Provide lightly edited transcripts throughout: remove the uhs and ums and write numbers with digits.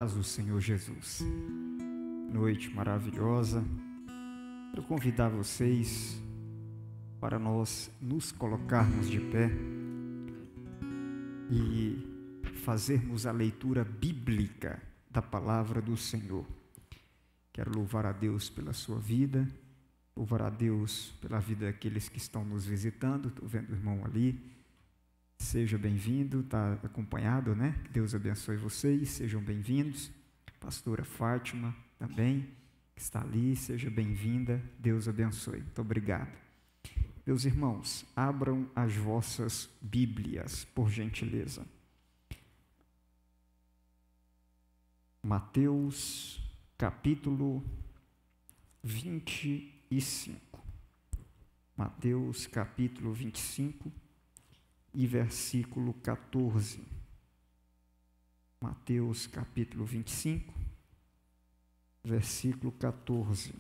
Paz do Senhor Jesus. Noite maravilhosa. Quero convidar vocês para nós nos colocarmos de pé e fazermos a leitura bíblica da palavra do Senhor. Quero louvar a Deus pela sua vida, louvar a Deus pela vida daqueles que estão nos visitando. Estou vendo o irmão ali. Seja bem-vindo, está acompanhado, né? Que Deus abençoe vocês, sejam bem-vindos. Pastora Fátima também, que está ali, seja bem-vinda, Deus abençoe. Muito obrigado. Meus irmãos, abram as vossas Bíblias, por gentileza. Mateus, capítulo 25. Mateus, capítulo 25. E versículo 14. Mateus capítulo 25, versículo 14.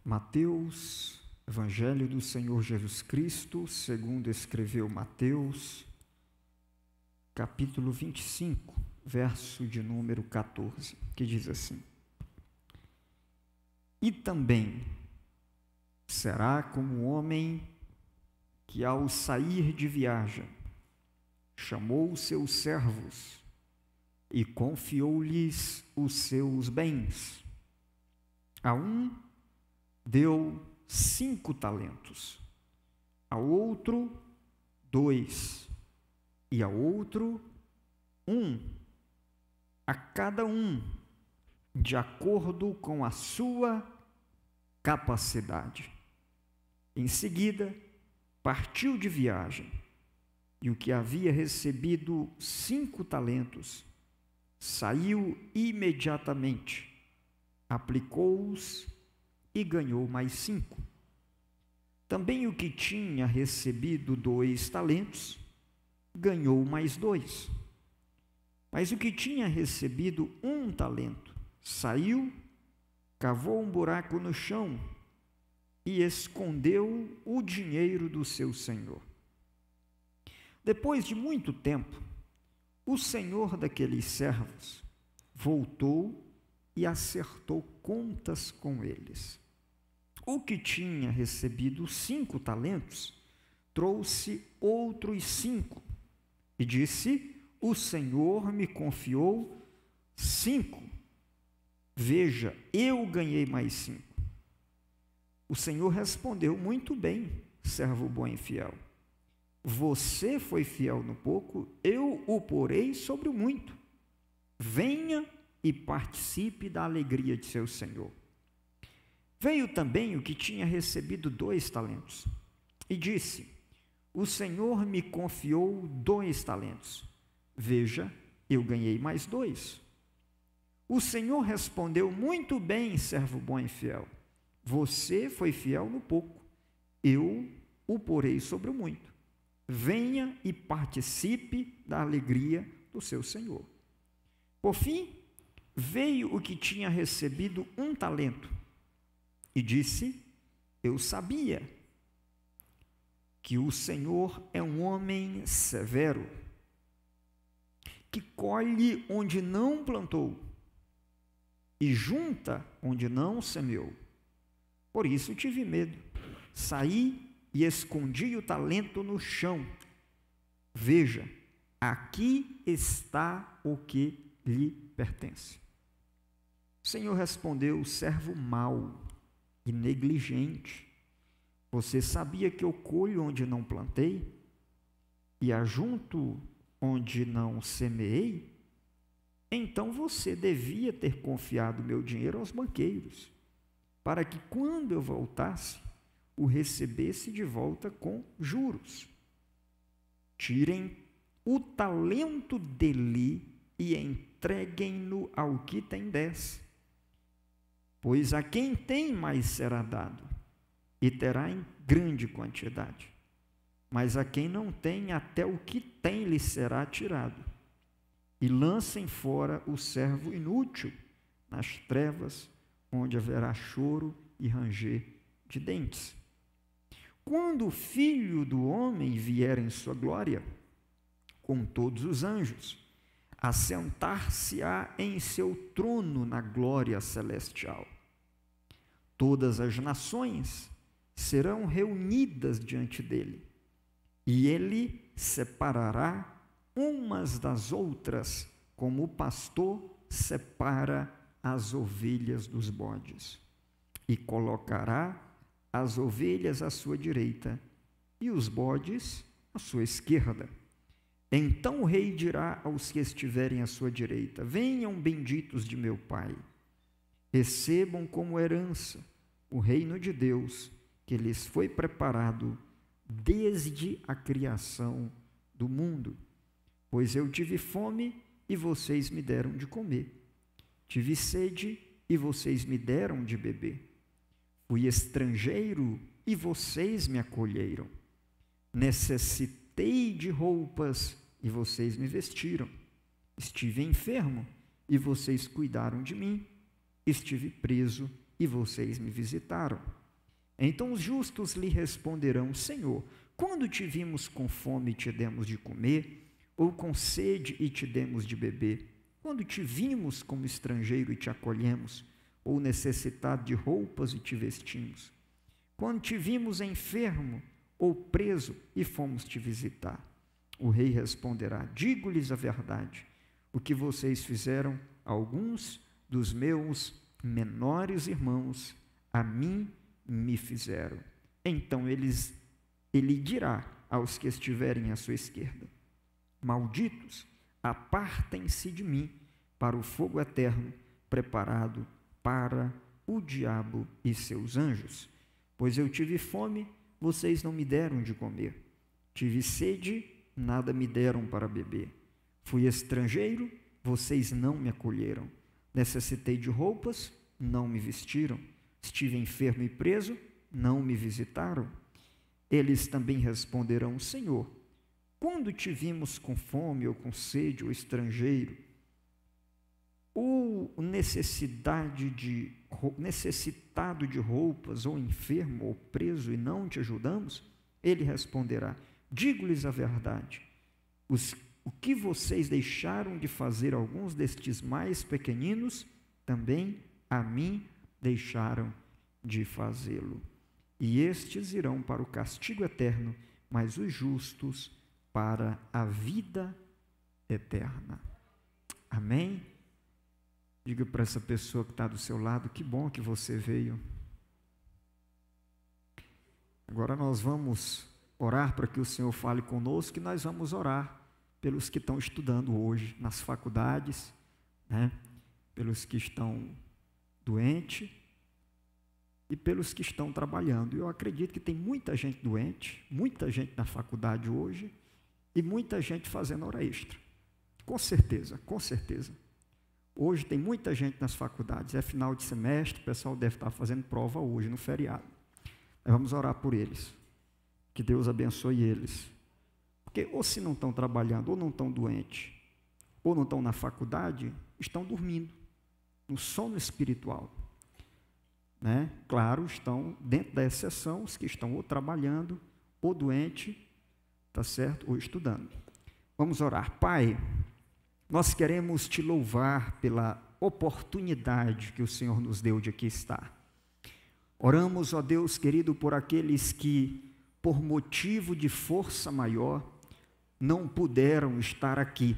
Mateus, Evangelho do Senhor Jesus Cristo, segundo escreveu Mateus, capítulo 25, verso de número 14, que diz assim: E também será como um homem que, ao sair de viagem, chamou os seus servos e confiou-lhes os seus bens. A um deu 5 talentos, ao outro 2, e ao outro 1, a cada um de acordo com a sua capacidade. Em seguida, partiu de viagem, e o que havia recebido 5 talentos, saiu imediatamente, aplicou-os e ganhou mais 5. Também o que tinha recebido 2 talentos, ganhou mais 2. Mas o que tinha recebido 1 talento, saiu, cavou um buraco no chão e escondeu o dinheiro do seu senhor. Depois de muito tempo, o senhor daqueles servos voltou e acertou contas com eles. O que tinha recebido 5 talentos, trouxe outros 5 e disse: O Senhor me confiou 5. Veja, eu ganhei mais 5. O Senhor respondeu: Muito bem, servo bom e fiel. Você foi fiel no pouco, eu o porei sobre o muito. Venha e participe da alegria de seu Senhor. Veio também o que tinha recebido 2 talentos e disse: O Senhor me confiou 2 talentos. Veja, eu ganhei mais 2. O Senhor respondeu: Muito bem, servo bom e fiel. Você foi fiel no pouco, eu o porei sobre o muito. Venha e participe da alegria do seu Senhor. Por fim, veio o que tinha recebido 1 talento e disse: Eu sabia que o Senhor é um homem severo, que colhe onde não plantou e junta onde não semeou. Por isso tive medo, saí e escondi o talento no chão. Veja, aqui está o que lhe pertence. O Senhor respondeu: Servo mau e negligente, você sabia que eu colho onde não plantei e ajunto onde não semeei? Então você devia ter confiado meu dinheiro aos banqueiros, para que quando eu voltasse, o recebesse de volta com juros. Tirem o talento dele e entreguem-no ao que tem 10. Pois a quem tem mais será dado, e terá em grande quantidade. Mas a quem não tem, até o que tem lhe será tirado. E lancem fora o servo inútil nas trevas, onde haverá choro e ranger de dentes. quando o Filho do Homem vier em sua glória, com todos os anjos, assentar-se-á em seu trono na glória celestial. Todas as nações serão reunidas diante dele, e ele separará umas das outras, como o pastor separa as ovelhas dos bodes, e colocará as ovelhas à sua direita e os bodes à sua esquerda. Então o rei dirá aos que estiverem à sua direita: venham, benditos de meu Pai, recebam como herança o reino de Deus, que lhes foi preparado desde a criação do mundo. Pois eu tive fome e vocês me deram de comer, tive sede e vocês me deram de beber, fui estrangeiro e vocês me acolheram, necessitei de roupas e vocês me vestiram, estive enfermo e vocês cuidaram de mim, estive preso e vocês me visitaram. Então os justos lhe responderão: Senhor, quando te vimos com fome e te demos de comer, ou com sede e te demos de beber? Quando te vimos como estrangeiro e te acolhemos, ou necessitado de roupas e te vestimos? Quando te vimos enfermo ou preso e fomos te visitar? O rei responderá: digo-lhes a verdade, o que vocês fizeram a alguns dos meus menores irmãos, a mim me fizeram. Então ele dirá aos que estiverem à sua esquerda: malditos, apartem-se de mim para o fogo eterno, preparado para o diabo e seus anjos. Pois eu tive fome, vocês não me deram de comer. Tive sede, nada me deram para beber. Fui estrangeiro, vocês não me acolheram. Necessitei de roupas, não me vestiram. Estive enfermo e preso, não me visitaram. Eles também responderão: Senhor, quando te vimos com fome ou com sede, ou estrangeiro, ou necessitado de roupas, ou enfermo, ou preso, e não te ajudamos? Ele responderá: digo-lhes a verdade, o que vocês deixaram de fazer alguns destes mais pequeninos, também a mim deixaram de fazê-lo. E estes irão para o castigo eterno, mas os justos para a vida eterna. Amém? Diga para essa pessoa que está do seu lado: que bom que você veio. Agora nós vamos orar para que o Senhor fale conosco, e nós vamos orar pelos que estão estudando hoje nas faculdades, né? Pelos que estão doentes e pelos que estão trabalhando. Eu acredito que tem muita gente doente, muita gente na faculdade hoje e muita gente fazendo hora extra. Com certeza, com certeza. Hoje tem muita gente nas faculdades, é final de semestre, o pessoal deve estar fazendo prova hoje, no feriado. Nós vamos orar por eles, que Deus abençoe eles. Porque ou se não estão trabalhando, ou não estão doentes, ou não estão na faculdade, estão dormindo, no sono espiritual. Né? Claro, estão dentro da exceção os que estão ou trabalhando, ou doente, tá certo? Ou estudando. Vamos orar. Pai, nós queremos te louvar pela oportunidade que o Senhor nos deu de aqui estar. Oramos, ó Deus querido, por aqueles que, por motivo de força maior, não puderam estar aqui.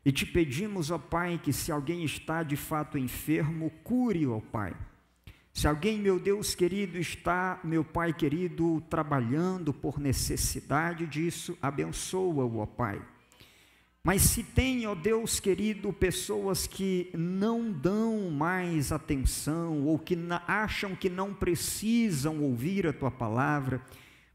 E te pedimos, ó Pai, que se alguém está de fato enfermo, cure, ó Pai. Se alguém, meu Deus querido, está, meu Pai querido, trabalhando por necessidade disso, abençoa-o, ó Pai. Mas se tem, ó Deus querido, pessoas que não dão mais atenção, ou que acham que não precisam ouvir a Tua palavra,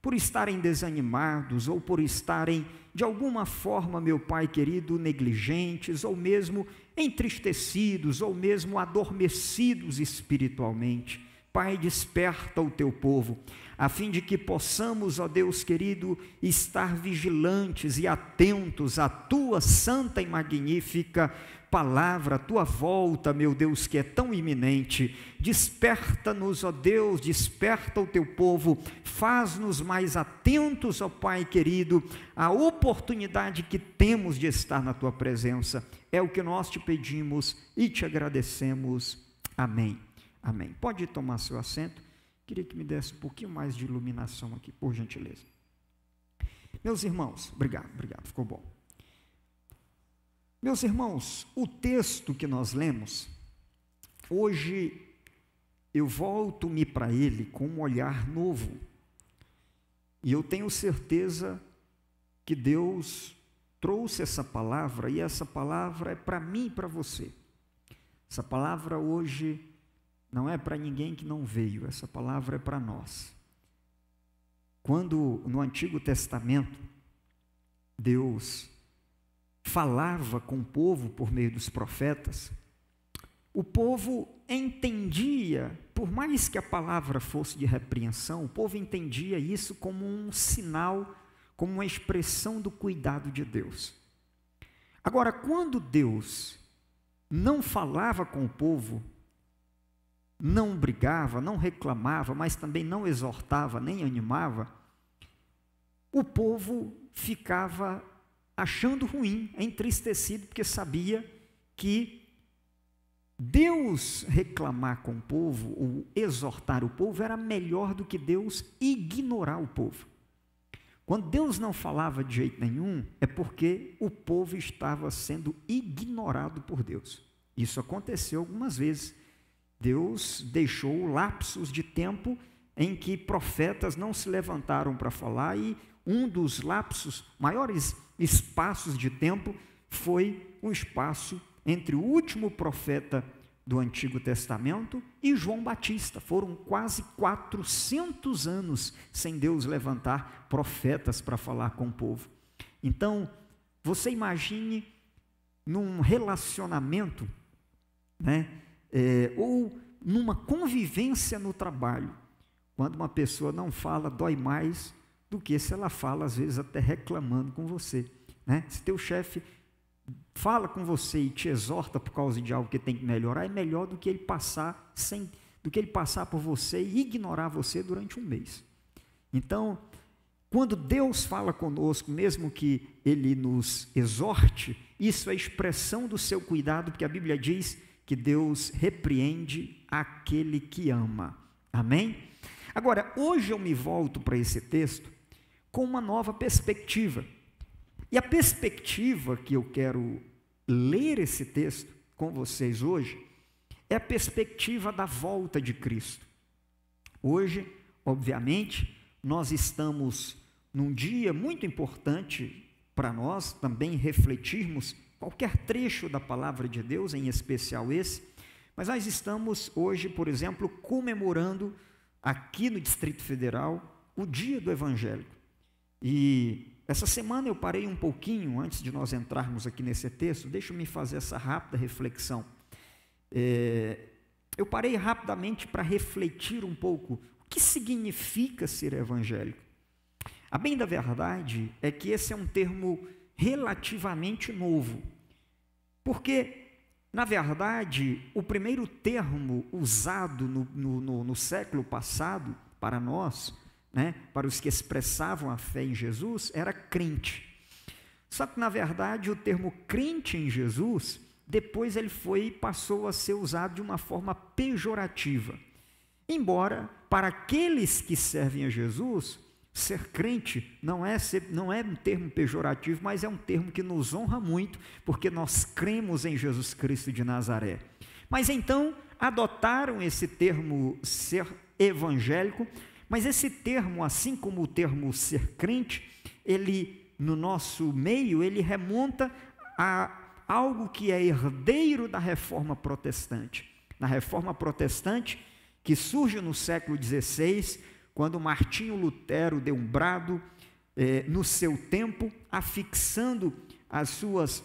por estarem desanimados, ou por estarem, de alguma forma, meu Pai querido, negligentes, ou mesmo entristecidos, ou mesmo adormecidos espiritualmente, Pai, desperta o Teu povo. a fim de que possamos, ó Deus querido, estar vigilantes e atentos à tua santa e magnífica palavra, a tua volta, meu Deus, que é tão iminente. Desperta-nos, ó Deus, desperta o teu povo, faz-nos mais atentos, ó Pai querido, à oportunidade que temos de estar na tua presença. É o que nós te pedimos e te agradecemos. Amém. Amém. Pode tomar seu assento. Queria que me desse um pouquinho mais de iluminação aqui, por gentileza. Meus irmãos, obrigado, ficou bom. Meus irmãos, o texto que nós lemos, hoje eu volto-me para ele com um olhar novo. E eu tenho certeza que Deus trouxe essa palavra, e essa palavra é para mim e para você. Essa palavra hoje não é para ninguém que não veio, essa palavra é para nós. Quando no Antigo Testamento, Deus falava com o povo por meio dos profetas, o povo entendia, por mais que a palavra fosse de repreensão, o povo entendia isso como um sinal, como uma expressão do cuidado de Deus. Agora, quando Deus não falava com o povo, não brigava, não reclamava, mas também não exortava, nem animava, o povo ficava achando ruim, entristecido, porque sabia que Deus reclamar com o povo, ou exortar o povo, era melhor do que Deus ignorar o povo. Quando Deus não falava de jeito nenhum, é porque o povo estava sendo ignorado por Deus. Isso aconteceu algumas vezes. Deus deixou lapsos de tempo em que profetas não se levantaram para falar, e um dos lapsos, maiores espaços de tempo, foi o espaço entre o último profeta do Antigo Testamento e João Batista. Foram quase 400 anos sem Deus levantar profetas para falar com o povo. Então, você imagine num relacionamento, ou numa convivência no trabalho, quando uma pessoa não fala, dói mais do que se ela fala, às vezes até reclamando com você, Se teu chefe fala com você e te exorta por causa de algo que tem que melhorar, é melhor do que ele passar por você e ignorar você durante um mês. Então, quando Deus fala conosco, mesmo que Ele nos exorte, isso é expressão do seu cuidado, porque a Bíblia diz que Deus repreende aquele que ama. Amém? Agora, hoje eu me volto para esse texto com uma nova perspectiva. E a perspectiva que eu quero ler esse texto com vocês hoje é a perspectiva da volta de Cristo. Hoje, obviamente, nós estamos num dia muito importante para nós também refletirmos qualquer trecho da palavra de Deus, em especial esse, mas nós estamos hoje, por exemplo, comemorando aqui no Distrito Federal o Dia do Evangelho. E essa semana eu parei um pouquinho, antes de nós entrarmos aqui nesse texto, deixa-me fazer essa rápida reflexão. Eu parei rapidamente para refletir um pouco o que significa ser evangélico. A bem da verdade é que esse é um termo relativamente novo, porque, na verdade, o primeiro termo usado no século passado para nós, para os que expressavam a fé em Jesus, era crente. Só que, na verdade, o termo crente em Jesus, depois ele passou a ser usado de uma forma pejorativa. Embora, para aqueles que servem a Jesus, ser crente não é um termo pejorativo, mas é um termo que nos honra muito, porque nós cremos em Jesus Cristo de Nazaré. Mas então, adotaram esse termo ser evangélico, mas esse termo, assim como o termo ser crente, ele, no nosso meio, ele remonta a algo que é herdeiro da Reforma Protestante. Na Reforma Protestante, que surge no século XVI, quando Martinho Lutero deu um brado no seu tempo, afixando as suas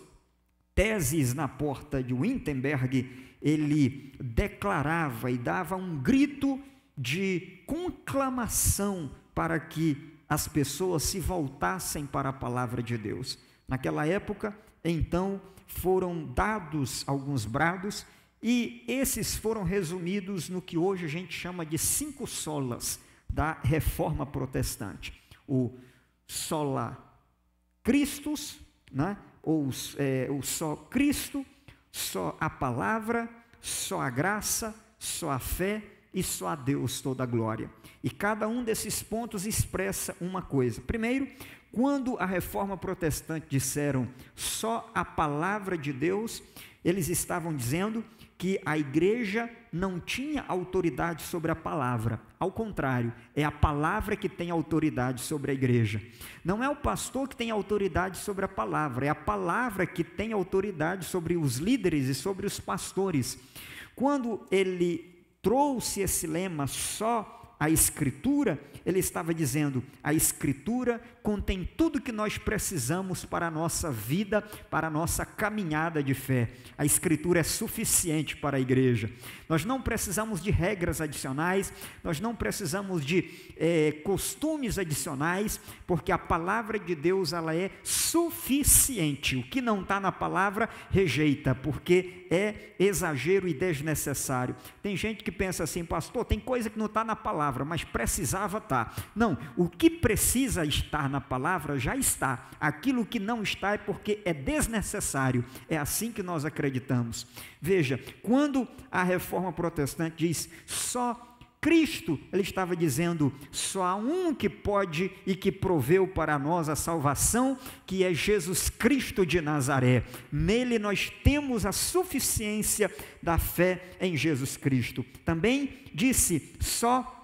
teses na porta de Wittenberg, ele declarava e dava um grito de conclamação para que as pessoas se voltassem para a palavra de Deus. Naquela época, então, foram dados alguns brados, e esses foram resumidos no que hoje a gente chama de 5 solas da Reforma Protestante. O sola Christus, né? Ou o só Cristo, só a palavra, só a graça, só a fé e só a Deus toda a glória. E cada um desses pontos expressa uma coisa. Primeiro, quando a Reforma Protestante disseram só a palavra de Deus, eles estavam dizendo que a igreja não tinha autoridade sobre a palavra. Ao contrário, é a palavra que tem autoridade sobre a igreja. Não é o pastor que tem autoridade sobre a palavra, é a palavra que tem autoridade sobre os líderes e sobre os pastores. Quando ele trouxe esse lema só a Escritura, ele estava dizendo, a Escritura contém tudo que nós precisamos para a nossa vida, para a nossa caminhada de fé. A Escritura é suficiente para a igreja. Nós não precisamos de regras adicionais, nós não precisamos de costumes adicionais, porque a palavra de Deus ela é suficiente. O que não está na palavra, rejeita, porque é exagero e desnecessário. Tem gente que pensa assim, pastor, tem coisa que não está na palavra, mas precisava estar. Não, o que precisa estar na palavra já está. Aquilo que não está é porque é desnecessário. É assim que nós acreditamos. Veja, quando a Reforma Protestante diz só Cristo, ele estava dizendo, só há um que pode e que proveu para nós a salvação, que é Jesus Cristo de Nazaré. Nele nós temos a suficiência da fé em Jesus Cristo. Também disse, só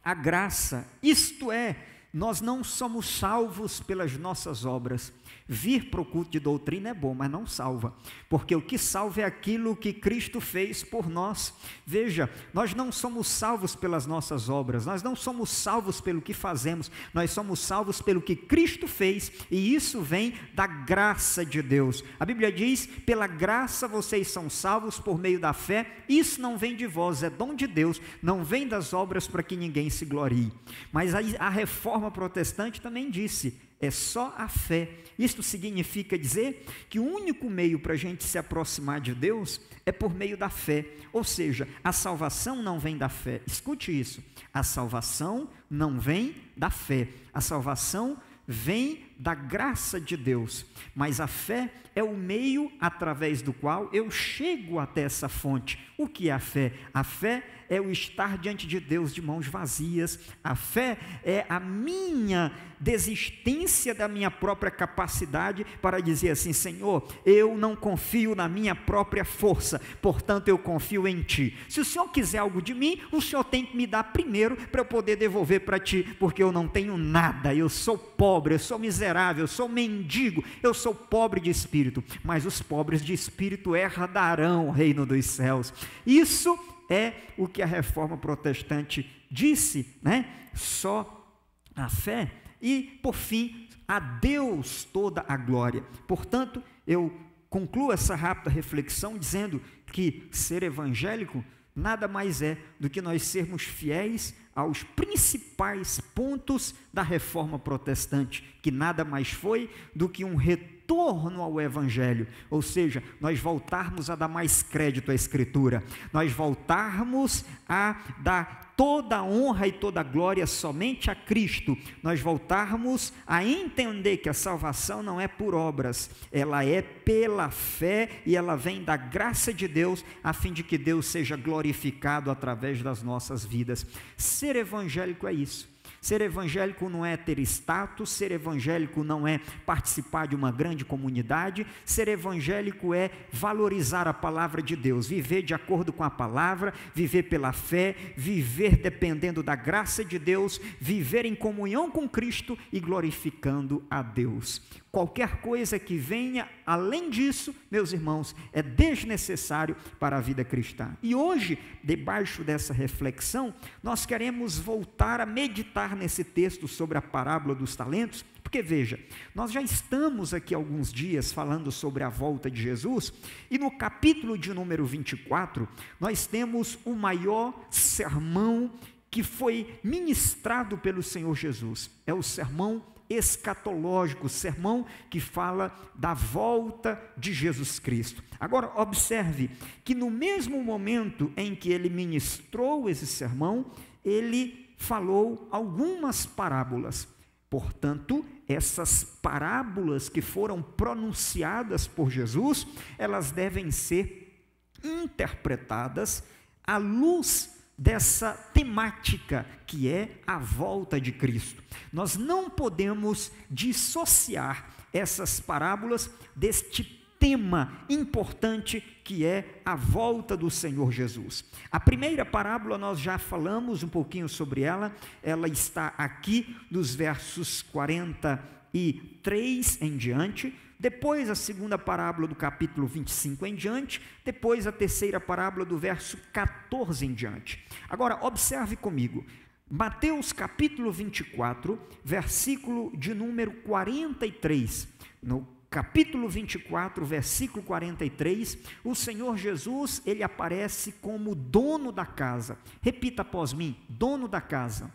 a graça, isto é, nós não somos salvos pelas nossas obras. Vir para o culto de doutrina é bom, mas não salva, porque o que salva é aquilo que Cristo fez por nós. Veja, nós não somos salvos pelas nossas obras, nós não somos salvos pelo que fazemos, nós somos salvos pelo que Cristo fez, e isso vem da graça de Deus. A Bíblia diz, pela graça vocês são salvos por meio da fé, isso não vem de vós, é dom de Deus, não vem das obras para que ninguém se glorie. Mas a Reforma Protestante também disse, é só a fé. Isto significa dizer que o único meio para a gente se aproximar de Deus é por meio da fé. Ou seja, a salvação não vem da fé. Escute isso. A salvação não vem da fé. A salvação vem da graça de Deus. Mas a fé é o meio através do qual eu chego até essa fonte. O que é a fé? A fé é o estar diante de Deus de mãos vazias. A fé é a minha desistência da minha própria capacidade para dizer assim, Senhor, eu não confio na minha própria força, portanto eu confio em Ti. Se o Senhor quiser algo de mim, o Senhor tem que me dar primeiro para eu poder devolver para Ti, porque eu não tenho nada, eu sou pobre, eu sou miserável, eu sou mendigo, eu sou pobre de espírito, mas os pobres de espírito herdarão o reino dos céus. Isso é o que a Reforma Protestante disse, né? Só a fé e, por fim, a Deus toda a glória. Portanto, eu concluo essa rápida reflexão dizendo que ser evangélico nada mais é do que nós sermos fiéis aos principais pontos da Reforma Protestante, que nada mais foi do que um retorno ao Evangelho, ou seja, nós voltarmos a dar mais crédito à Escritura, nós voltarmos a dar toda a honra e toda a glória somente a Cristo, nós voltarmos a entender que a salvação não é por obras, ela é pela fé e ela vem da graça de Deus, a fim de que Deus seja glorificado através das nossas vidas. Ser evangélico é isso. Ser evangélico não é ter status, ser evangélico não é participar de uma grande comunidade, ser evangélico é valorizar a palavra de Deus, viver de acordo com a palavra, viver pela fé, viver dependendo da graça de Deus, viver em comunhão com Cristo e glorificando a Deus. Qualquer coisa que venha além disso, meus irmãos, é desnecessário para a vida cristã. E hoje, debaixo dessa reflexão, nós queremos voltar a meditar nesse texto sobre a parábola dos talentos, porque veja, nós já estamos aqui alguns dias falando sobre a volta de Jesus, e no capítulo de número 24, nós temos o maior sermão que foi ministrado pelo Senhor Jesus. É o sermão escatológico, o sermão que fala da volta de Jesus Cristo. Agora, observe que no mesmo momento em que ele ministrou esse sermão, ele falou algumas parábolas. Portanto, essas parábolas que foram pronunciadas por Jesus, elas devem ser interpretadas à luz dessa temática que é a volta de Cristo. Nós não podemos dissociar essas parábolas deste tema importante que é a volta do Senhor Jesus. A primeira parábola nós já falamos um pouquinho sobre ela, ela está aqui dos versos 43 em diante. Depois a segunda parábola do capítulo 25 em diante, depois a terceira parábola do verso 14 em diante. Agora, observe comigo, Mateus capítulo 24, versículo de número 43. No capítulo 24, versículo 43, o Senhor Jesus, ele aparece como dono da casa. Repita após mim, dono da casa.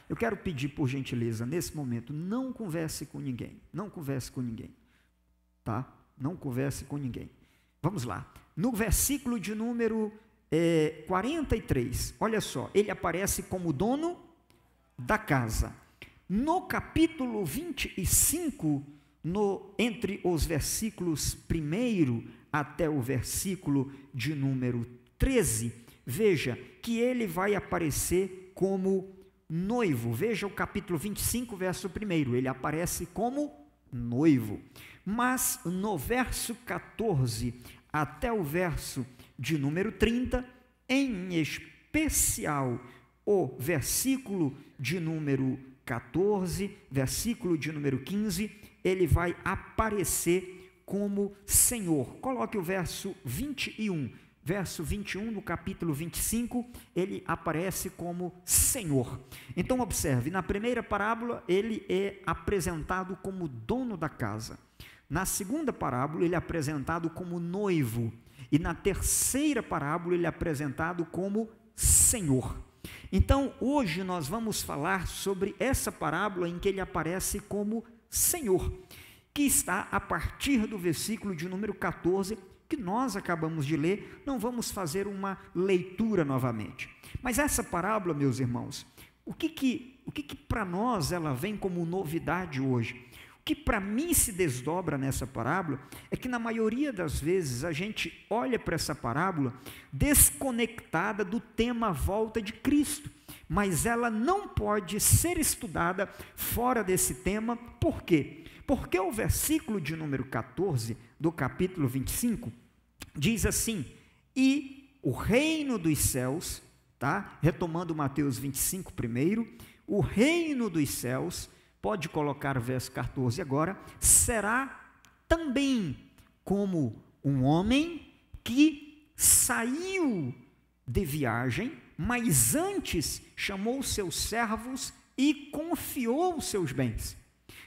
Eu quero pedir, por gentileza, nesse momento, não converse com ninguém. Não converse com ninguém. Tá? Não converse com ninguém. Vamos lá. No versículo de número 43, olha só, ele aparece como dono da casa. No capítulo 25, entre os versículos 1 até o versículo de número 13, veja que ele vai aparecer como noivo. Veja o capítulo 25, verso 1, ele aparece como noivo. Mas no verso 14 até o verso de número 30, em especial o versículo de número 14, versículo de número 15, ele vai aparecer como Senhor. Coloque o verso 21. Verso 21 do capítulo 25, ele aparece como Senhor. Então observe, na primeira parábola ele é apresentado como dono da casa. Na segunda parábola ele é apresentado como noivo. E na terceira parábola ele é apresentado como Senhor. Então hoje nós vamos falar sobre essa parábola em que ele aparece como Senhor, que está a partir do versículo de número 14, que nós acabamos de ler. Não vamos fazer uma leitura novamente. Mas essa parábola, meus irmãos, o que para nós ela vem como novidade hoje? O que para mim se desdobra nessa parábola é que na maioria das vezes a gente olha para essa parábola desconectada do tema volta de Cristo, mas ela não pode ser estudada fora desse tema. Por quê? Porque o versículo de número 14 do capítulo 25 diz assim: e o reino dos céus, tá? Retomando Mateus 25 primeiro, o reino dos céus, pode colocar o verso 14 agora, será também como um homem que saiu de viagem, mas antes chamou seus servos e confiou os seus bens.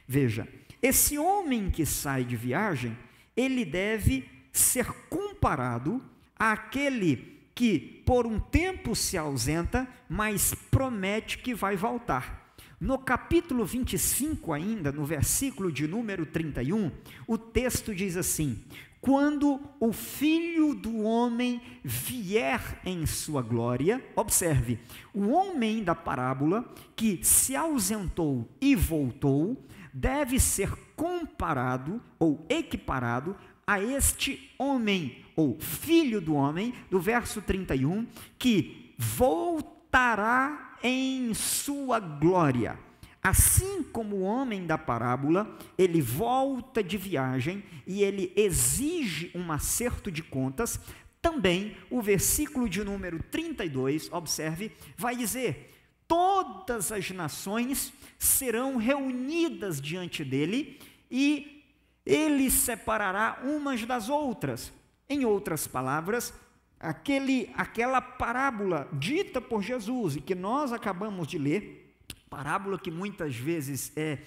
Veja, esse homem que sai de viagem, ele deve ser comparado àquele que por um tempo se ausenta, mas promete que vai voltar. No capítulo 25 ainda, no versículo de número 31, o texto diz assim: quando o Filho do Homem vier em sua glória, observe, o homem da parábola que se ausentou e voltou, deve ser comparado ou equiparado a este homem, ou Filho do Homem, do verso 31, que voltará em sua glória. Assim como o homem da parábola, ele volta de viagem e ele exige um acerto de contas, também o versículo de número 32, observe, vai dizer: todas as nações serão reunidas diante dele e ele separará umas das outras. Em outras palavras, aquela parábola dita por Jesus e que nós acabamos de ler, parábola que muitas vezes é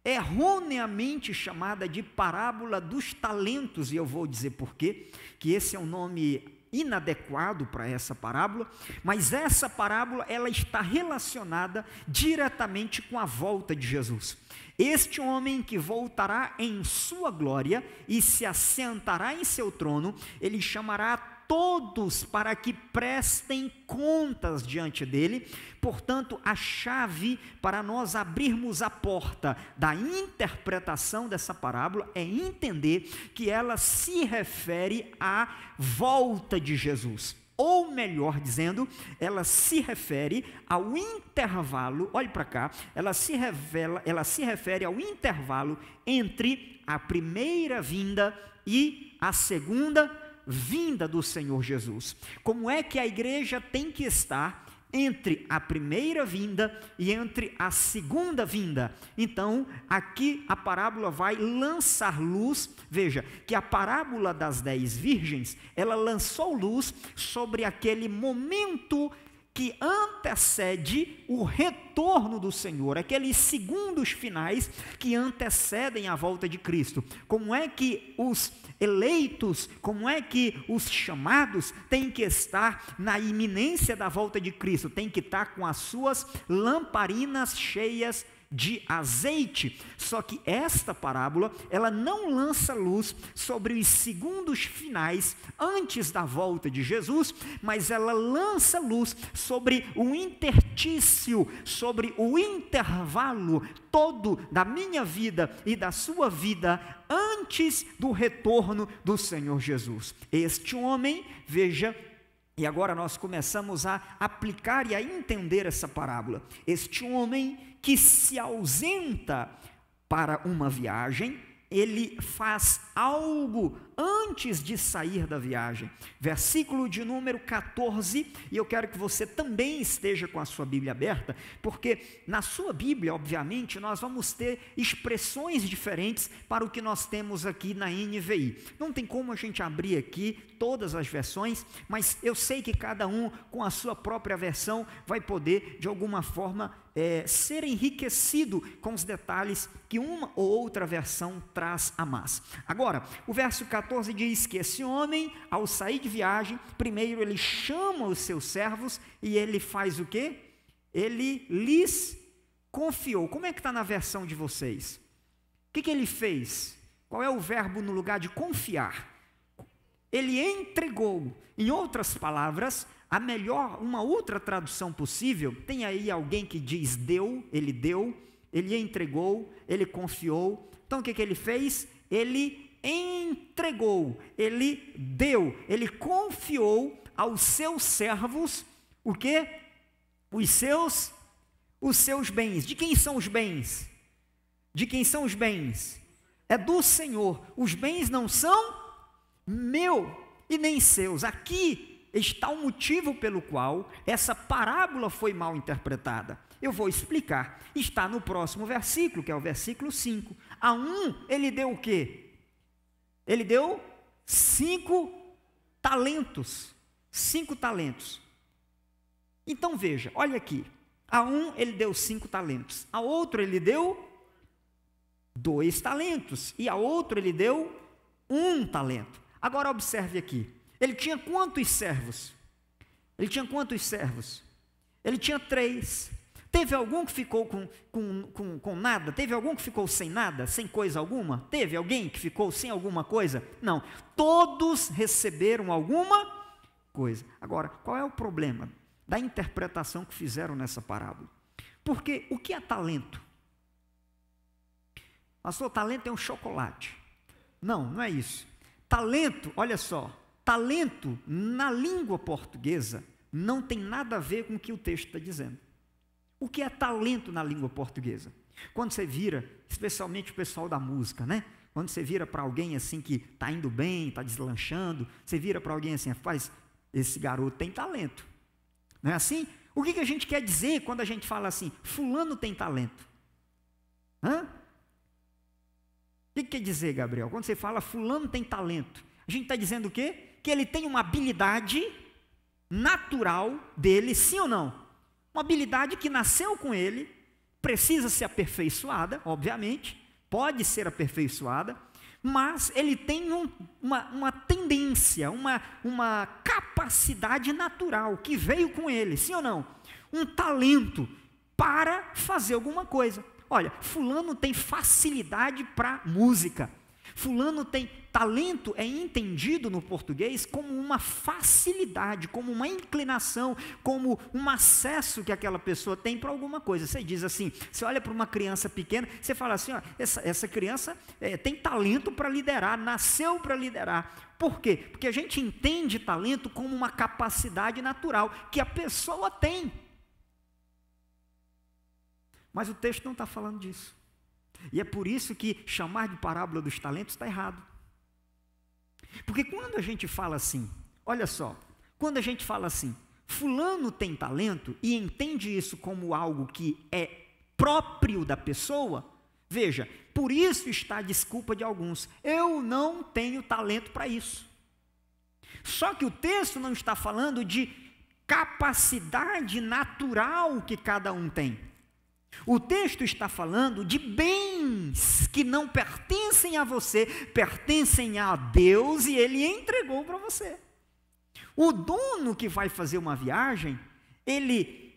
erroneamente chamada de parábola dos talentos, e eu vou dizer por quê, que esse é um nome inadequado para essa parábola, mas essa parábola ela está relacionada diretamente com a volta de Jesus. Este homem que voltará em sua glória e se assentará em seu trono, ele chamará todos para que prestem contas diante dele. Portanto, a chave para nós abrirmos a porta da interpretação dessa parábola é entender que ela se refere à volta de Jesus. Ou melhor dizendo, ela se refere ao intervalo, olhe para cá, ela se refere ao intervalo entre a primeira vinda e a segunda vinda do Senhor Jesus. Como é que a igreja tem que estar entre a primeira vinda e entre a segunda vinda? Então, aqui a parábola vai lançar luz. Veja, que a parábola das 10 virgens, ela lançou luz sobre aquele momento que antecede o retorno do Senhor, aqueles segundos finais que antecedem a volta de Cristo. Como é que os eleitos, como é que os chamados têm que estar na iminência da volta de Cristo? Tem que estar com as suas lamparinas cheias de azeite. Só que esta parábola, ela não lança luz sobre os segundos finais antes da volta de Jesus, mas ela lança luz sobre o interstício, sobre o intervalo todo da minha vida e da sua vida antes do retorno do Senhor Jesus. Este homem, veja, e agora nós começamos a aplicar e a entender essa parábola. Este homem que se ausenta para uma viagem, ele faz algo antes de sair da viagem. Versículo de número 14, e eu quero que você também esteja com a sua Bíblia aberta, porque na sua Bíblia, obviamente, nós vamos ter expressões diferentes para o que nós temos aqui na NVI. Não tem como a gente abrir aqui todas as versões, mas eu sei que cada um, com a sua própria versão, vai poder, de alguma forma, ser enriquecido com os detalhes que uma ou outra versão traz a mais. Agora, o verso 14 diz que esse homem, ao sair de viagem, primeiro ele chama os seus servos e ele faz o quê? Ele lhes confiou. Como é que está na versão de vocês? O que ele fez? Qual é o verbo no lugar de confiar? Ele entregou. Em outras palavras, uma outra tradução possível, tem aí alguém que diz deu, ele entregou, ele confiou. Então o que ele fez? Ele entregou, ele deu, ele confiou aos seus servos, o quê? Os seus bens. De quem são os bens? De quem são os bens? É do Senhor. Os bens não são meu e nem seus. Aqui está o motivo pelo qual essa parábola foi mal interpretada. Eu vou explicar. Está no próximo versículo, que é o versículo 5. A um, ele deu o quê? Ele deu 5 talentos. 5 talentos. Então veja, olha aqui. A um, ele deu 5 talentos. A outro, ele deu 2 talentos. E a outro, ele deu 1 talento. Agora observe aqui. Ele tinha quantos servos? Ele tinha 3. Teve algum que ficou com nada? Teve algum que ficou sem nada? Sem coisa alguma? Teve alguém que ficou sem alguma coisa? Não. Todos receberam alguma coisa. Agora, qual é o problema da interpretação que fizeram nessa parábola? Porque o que é talento? Pastor, talento é um chocolate. Não é isso. Talento, olha só. Talento, na língua portuguesa, não tem nada a ver com o que o texto está dizendo. O que é talento na língua portuguesa? Quando você vira, especialmente o pessoal da música, né? Quando você vira para alguém assim que está indo bem, está deslanchando, você vira para alguém assim, esse garoto tem talento. Não é assim? O que a gente quer dizer quando a gente fala assim, fulano tem talento? O que quer dizer, Gabriel? Quando você fala fulano tem talento, a gente está dizendo o quê? Que ele tem uma habilidade natural dele, sim ou não? Uma habilidade que nasceu com ele, precisa ser aperfeiçoada, obviamente, pode ser aperfeiçoada, mas ele tem uma tendência, uma capacidade natural que veio com ele, sim ou não? Um talento para fazer alguma coisa. Olha, fulano tem facilidade para música, fulano tem talento, é entendido no português como uma facilidade, como uma inclinação, como um acesso que aquela pessoa tem para alguma coisa. Você diz assim, você olha para uma criança pequena, você fala assim, ó, essa criança tem talento para liderar, nasceu para liderar. Por quê? Porque a gente entende talento como uma capacidade natural que a pessoa tem. Mas o texto não está falando disso. E é por isso que chamar de parábola dos talentos está errado. Porque quando a gente fala assim, olha só, quando a gente fala assim, fulano tem talento e entende isso como algo que é próprio da pessoa, veja, por isso está a desculpa de alguns, eu não tenho talento para isso. Só que o texto não está falando de capacidade natural que cada um tem. O texto está falando de bens que não pertencem a você, pertencem a Deus e Ele entregou para você. O dono que vai fazer uma viagem, ele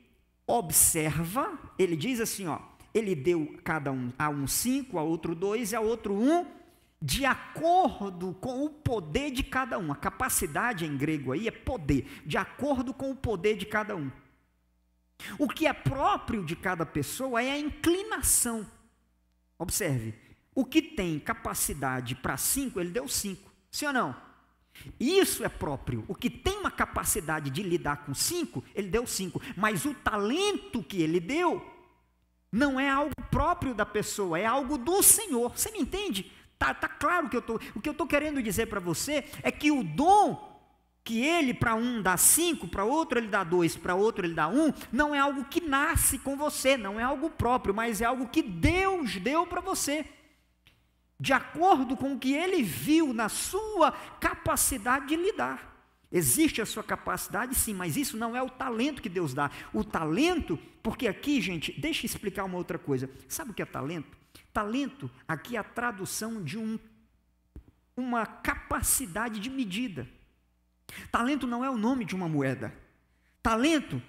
observa, ele diz assim, ó, ele deu cada um, a um 5, a outro 2 e a outro 1, de acordo com o poder de cada um. A capacidade em grego aí é poder, de acordo com o poder de cada um. O que é próprio de cada pessoa é a inclinação. Observe, o que tem capacidade para 5, ele deu 5, sim ou não? Isso é próprio. O que tem uma capacidade de lidar com 5, ele deu 5. Mas o talento que ele deu não é algo próprio da pessoa, é algo do Senhor. Você me entende? Tá claro o que eu estou querendo dizer para você é que o dom que ele para um dá 5, para outro ele dá 2, para outro ele dá 1, não é algo que nasce com você, não é algo próprio, mas é algo que Deus deu para você, de acordo com o que ele viu na sua capacidade de lidar. Existe a sua capacidade sim, mas isso não é o talento que Deus dá. O talento, porque aqui, gente, deixa eu explicar uma outra coisa. Sabe o que é talento? Talento, aqui é a tradução de uma capacidade de medida. Talento não é o nome de uma moeda. Talento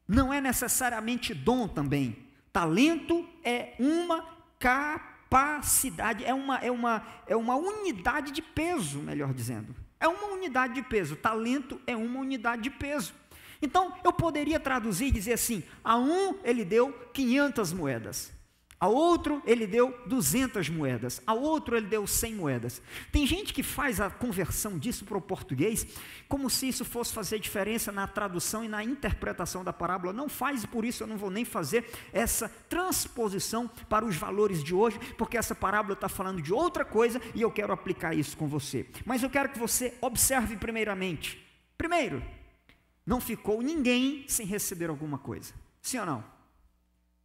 não é necessariamente dom também. Talento é uma capacidade, é uma unidade de peso, melhor dizendo. É uma unidade de peso. Talento é uma unidade de peso. Então, eu poderia traduzir e dizer assim, a um ele deu 500 moedas. A outro ele deu 200 moedas, a outro ele deu 100 moedas. Tem gente que faz a conversão disso para o português, como se isso fosse fazer diferença na tradução e na interpretação da parábola. Não faz, por isso eu não vou nem fazer essa transposição para os valores de hoje, porque essa parábola está falando de outra coisa e eu quero aplicar isso com você. Mas eu quero que você observe primeiramente. Primeiro, não ficou ninguém sem receber alguma coisa. Sim ou não?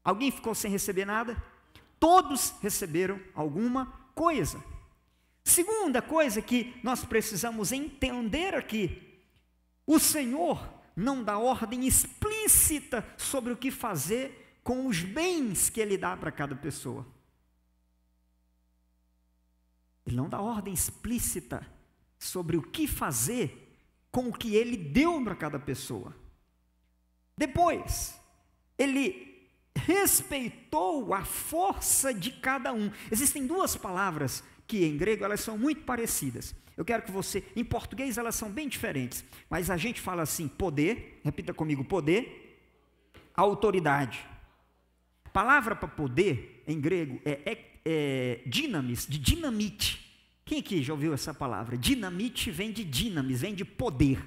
Alguém ficou sem receber nada? Todos receberam alguma coisa. Segunda coisa que nós precisamos entender aqui, o Senhor não dá ordem explícita sobre o que fazer com os bens que Ele dá para cada pessoa. Ele não dá ordem explícita sobre o que fazer com o que Ele deu para cada pessoa. Depois, Ele respeitou a força de cada um. Existem duas palavras que em grego elas são muito parecidas. Eu quero que você, em português elas são bem diferentes, mas a gente fala assim, poder, repita comigo, poder, autoridade. A palavra para poder em grego é dinamis, de dinamite. Quem aqui já ouviu essa palavra? Dinamite vem de dinamis, vem de poder.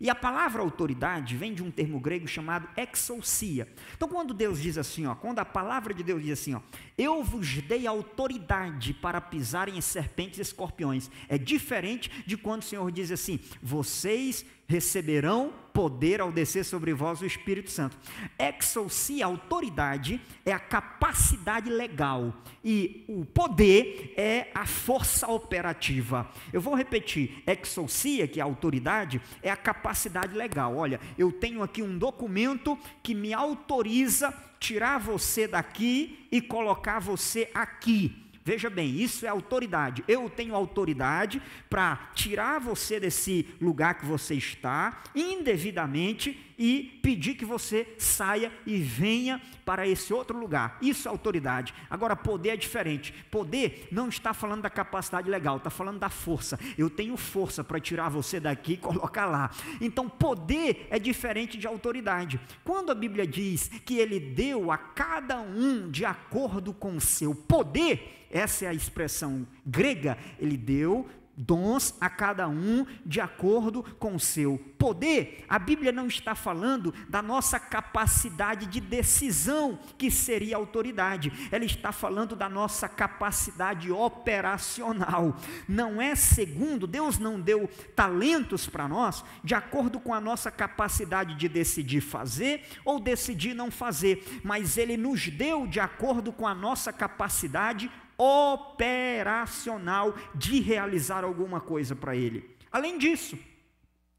E a palavra autoridade vem de um termo grego chamado exousia. Então, quando Deus diz assim, ó, quando a palavra de Deus diz assim, ó, eu vos dei autoridade para pisarem em serpentes e escorpiões, é diferente de quando o Senhor diz assim, vocês receberão poder ao descer sobre vós o Espírito Santo. Exousia, autoridade, é a capacidade legal e o poder é a força operativa. Eu vou repetir, exousia, que é a autoridade, é a capacidade legal. Olha, eu tenho aqui um documento que me autoriza tirar você daqui e colocar você aqui. Veja bem, isso é autoridade. Eu tenho autoridade para tirar você desse lugar que você está indevidamente e pedir que você saia e venha para esse outro lugar. Isso é autoridade. Agora, poder é diferente. Poder não está falando da capacidade legal, está falando da força. Eu tenho força para tirar você daqui e colocar lá. Então, poder é diferente de autoridade. Quando a Bíblia diz que ele deu a cada um de acordo com o seu poder, essa é a expressão grega, ele deu dons a cada um de acordo com o seu poder. A Bíblia não está falando da nossa capacidade de decisão, que seria autoridade. Ela está falando da nossa capacidade operacional. Não é segundo, Deus não deu talentos para nós de acordo com a nossa capacidade de decidir fazer ou decidir não fazer, mas Ele nos deu de acordo com a nossa capacidade operacional de realizar alguma coisa para ele. Além disso,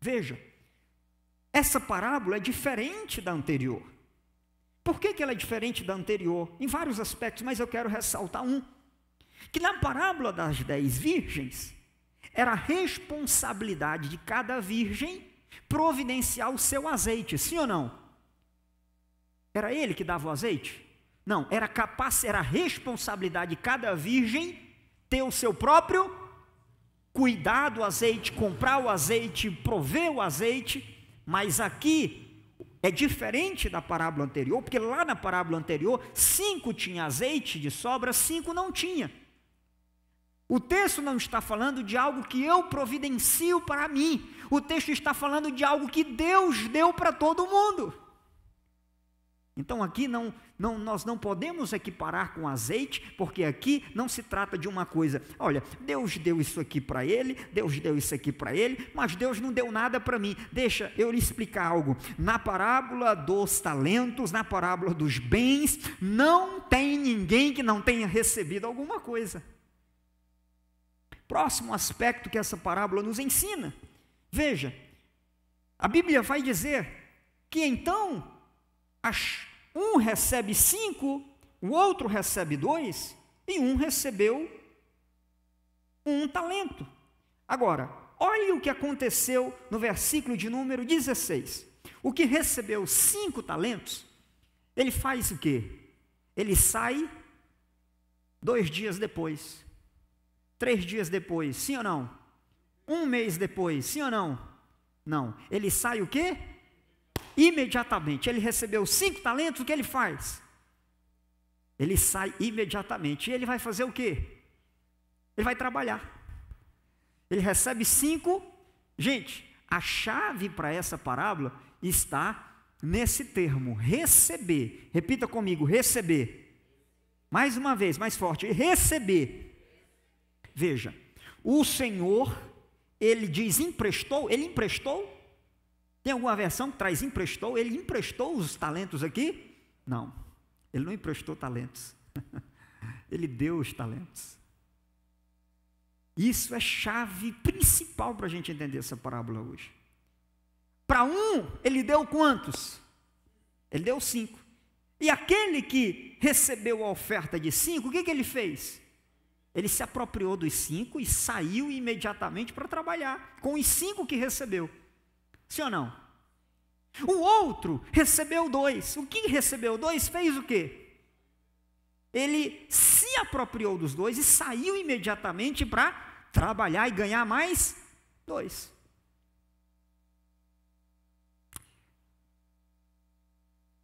veja, essa parábola é diferente da anterior. Por que ela é diferente da anterior? Em vários aspectos, mas eu quero ressaltar um. Que na parábola das 10 virgens, era a responsabilidade de cada virgem providenciar o seu azeite, sim ou não? Era ele que dava o azeite? Não, era a responsabilidade de cada virgem ter o seu próprio cuidar do azeite, comprar o azeite, prover o azeite, mas aqui é diferente da parábola anterior, porque lá na parábola anterior, 5 tinha azeite de sobra, 5 não tinha. O texto não está falando de algo que eu providencio para mim, o texto está falando de algo que Deus deu para todo mundo. Então aqui nós não podemos equiparar com azeite, porque aqui não se trata de uma coisa, olha, Deus deu isso aqui para ele, Deus deu isso aqui para ele, mas Deus não deu nada para mim. Deixa eu lhe explicar algo. Na parábola dos talentos, na parábola dos bens, não tem ninguém que não tenha recebido alguma coisa. Próximo aspecto que essa parábola nos ensina. Veja, a Bíblia vai dizer que então um recebe 5, o outro recebe 2, e um recebeu 1 talento. Agora, olhe o que aconteceu no versículo de número 16. O que recebeu 5 talentos, ele faz o quê? Ele sai 2 dias depois, 3 dias depois, sim ou não? 1 mês depois, sim ou não? Não, ele sai o quê? Imediatamente. Ele recebeu 5 talentos, o que ele faz? Ele sai imediatamente. E ele vai fazer o quê? Ele vai trabalhar. Ele recebe 5. Gente, a chave para essa parábola está nesse termo, receber. Repita comigo, receber. Mais uma vez, mais forte, receber. Veja, o Senhor, ele diz emprestou, ele emprestou. Tem alguma versão que traz emprestou? Ele emprestou os talentos aqui? Não, ele não emprestou talentos. Ele deu os talentos. Isso é chave principal para a gente entender essa parábola hoje. Para um, ele deu quantos? Ele deu 5. E aquele que recebeu a oferta de 5, o que ele fez? Ele se apropriou dos 5 e saiu imediatamente para trabalhar com os 5 que recebeu. Sim ou não? O outro recebeu 2. O que recebeu 2 fez o quê? Ele se apropriou dos 2 e saiu imediatamente para trabalhar e ganhar mais 2.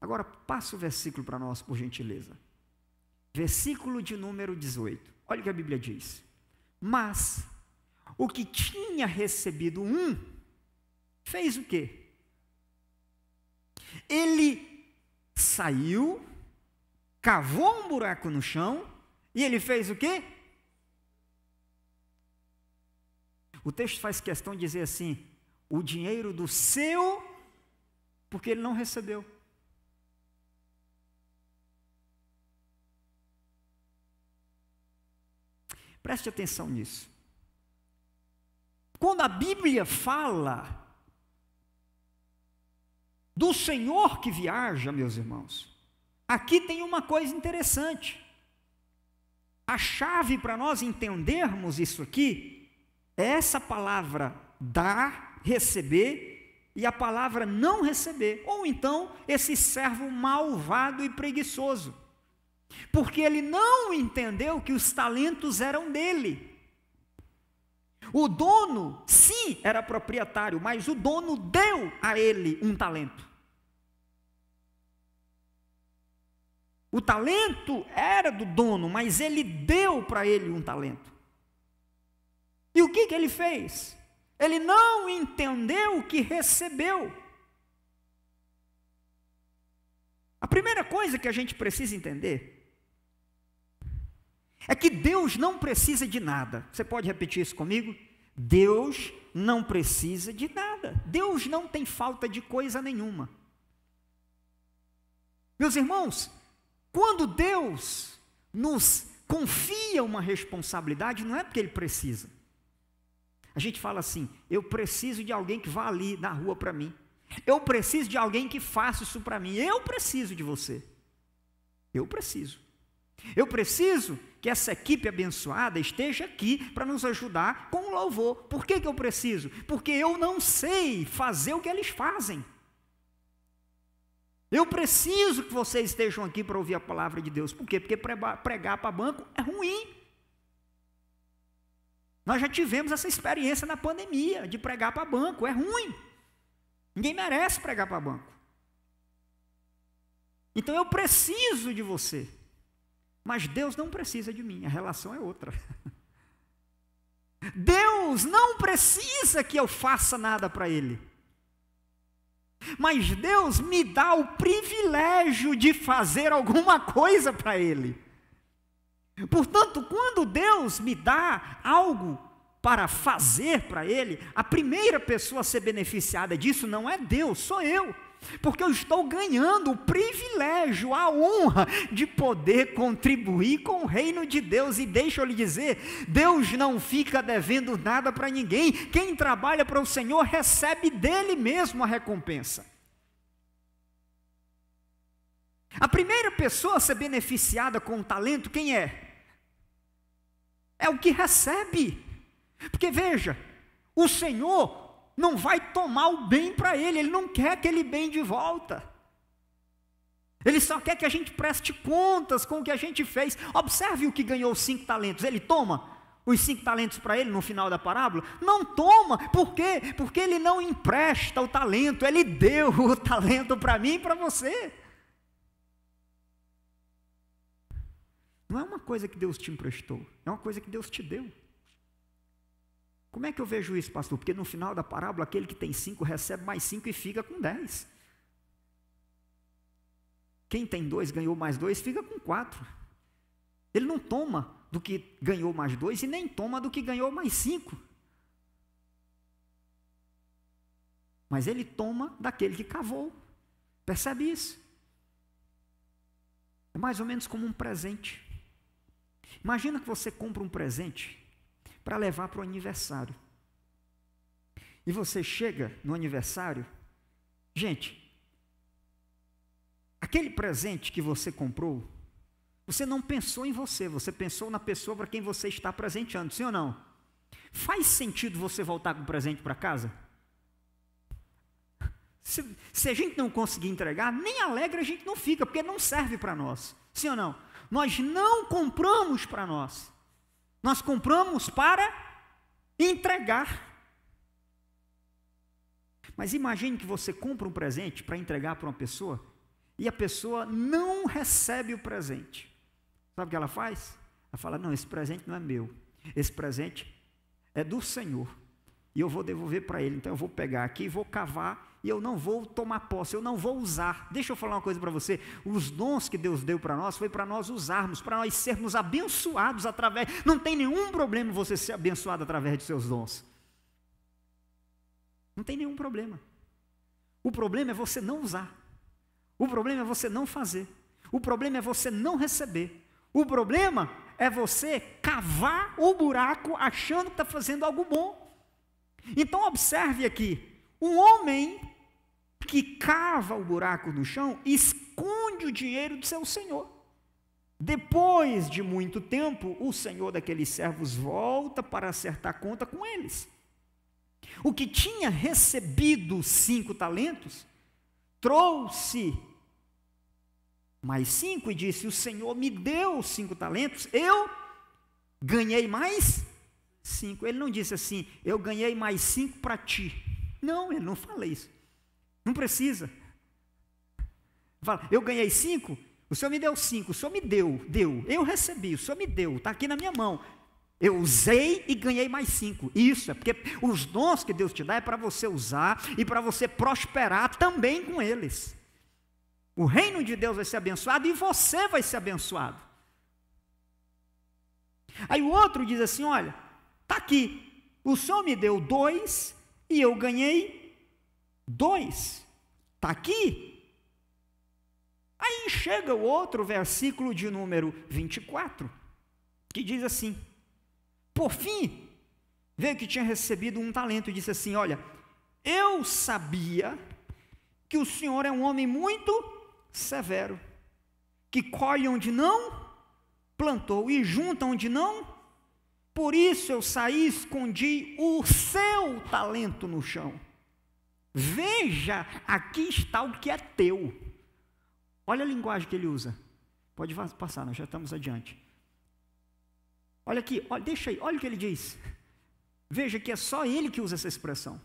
Agora passa o versículo para nós, por gentileza. Versículo de número 18. Olha o que a Bíblia diz. Mas o que tinha recebido 1, fez o quê? Ele saiu, cavou um buraco no chão, e ele fez o quê? O texto faz questão de dizer assim, o dinheiro do seu, porque ele não recebeu. Preste atenção nisso. Quando a Bíblia fala do Senhor que viaja, meus irmãos, aqui tem uma coisa interessante. a chave para nós entendermos isso aqui é essa palavra dar, receber, e a palavra não receber, ou então esse servo malvado e preguiçoso, porque ele não entendeu que os talentos eram dele. O dono, sim, era proprietário, mas o dono deu a ele um talento. O talento era do dono, mas ele deu para ele um talento. E o que ele fez? Ele não entendeu o que recebeu. A primeira coisa que a gente precisa entender é que Deus não precisa de nada. Você pode repetir isso comigo? Deus não precisa de nada. Deus não tem falta de coisa nenhuma. Meus irmãos, quando Deus nos confia uma responsabilidade, não é porque Ele precisa. A gente fala assim, eu preciso de alguém que vá ali na rua para mim. Eu preciso de alguém que faça isso para mim. Eu preciso de você. Eu preciso. Eu preciso que essa equipe abençoada esteja aqui para nos ajudar com o louvor. Por que eu preciso? Porque eu não sei fazer o que eles fazem. Eu preciso que vocês estejam aqui para ouvir a palavra de Deus. Por quê? Porque pregar para banco é ruim. Nós já tivemos essa experiência na pandemia, de pregar para banco, é ruim. Ninguém merece pregar para banco. Então eu preciso de você. Mas Deus não precisa de mim, a relação é outra. Deus não precisa que eu faça nada para Ele. Mas Deus me dá o privilégio de fazer alguma coisa para Ele. Portanto, quando Deus me dá algo para fazer para Ele, a primeira pessoa a ser beneficiada disso não é Deus, sou eu. Porque eu estou ganhando o privilégio, a honra de poder contribuir com o reino de Deus. E deixa eu lhe dizer, Deus não fica devendo nada para ninguém. Quem trabalha para o Senhor recebe dele mesmo a recompensa. A primeira pessoa a ser beneficiada com o talento, quem é? É o que recebe. Porque veja, o Senhor não vai tomar o bem para ele, ele não quer aquele bem de volta. Ele só quer que a gente preste contas com o que a gente fez. Observe o que ganhou os 5 talentos. Ele toma os 5 talentos para ele no final da parábola? Não toma. Por quê? Porque ele não empresta o talento, ele deu o talento para mim e para você. Não é uma coisa que Deus te emprestou, é uma coisa que Deus te deu. Como é que eu vejo isso, pastor? Porque no final da parábola, aquele que tem 5 recebe mais 5 e fica com 10. Quem tem 2 ganhou mais 2, fica com 4. Ele não toma do que ganhou mais 2 e nem toma do que ganhou mais 5. Mas ele toma daquele que cavou. Percebe isso? É mais ou menos como um presente. Imagina que você compra um presente para levar para o aniversário. E você chega no aniversário, gente, aquele presente que você comprou, você não pensou em você, você pensou na pessoa para quem você está presenteando, sim ou não? Faz sentido você voltar com o presente para casa? Se a gente não conseguir entregar, nem alegre a gente não fica, porque não serve para nós, sim ou não? Nós não compramos para nós. Nós compramos para entregar. Mas imagine que você compra um presente para entregar para uma pessoa e a pessoa não recebe o presente. Sabe o que ela faz? Ela fala, não, esse presente não é meu. Esse presente é do Senhor. E eu vou devolver para Ele. Então eu vou pegar aqui e vou cavar e eu não vou tomar posse, eu não vou usar. Deixa eu falar uma coisa para você, os dons que Deus deu para nós, foi para nós usarmos, para nós sermos abençoados através, não tem nenhum problema você ser abençoado através de seus dons, não tem nenhum problema. O problema é você não usar, o problema é você não fazer, o problema é você não receber, o problema é você cavar o buraco achando que está fazendo algo bom. Então observe aqui, um homem que cava o buraco no chão, esconde o dinheiro do seu senhor. Depois de muito tempo, o senhor daqueles servos volta para acertar conta com eles. O que tinha recebido 5 talentos, trouxe mais 5 e disse: o Senhor me deu 5 talentos, eu ganhei mais 5. Ele não disse assim: eu ganhei mais 5 para ti. Não, ele não fala isso. Não precisa. Fala: eu ganhei 5, o Senhor me deu 5, o Senhor me deu, eu recebi, o Senhor me deu, está aqui na minha mão. Eu usei e ganhei mais 5. Isso é porque os dons que Deus te dá é para você usar e para você prosperar também com eles. O reino de Deus vai ser abençoado e você vai ser abençoado. Aí o outro diz assim: olha, está aqui, o Senhor me deu 2 e eu ganhei 2. Está aqui. Aí chega o outro versículo de número 24, que diz assim: por fim, veio que tinha recebido 1 talento e disse assim: olha, eu sabia que o Senhor é um homem muito severo, que colhe onde não plantou e junta onde não, por isso eu saí e escondi o seu talento no chão. Veja, aqui está o que é teu. Olha a linguagem que ele usa. Pode passar, nós já estamos adiante. Olha aqui, olha, deixa aí, olha o que ele diz. Veja que é só ele que usa essa expressão.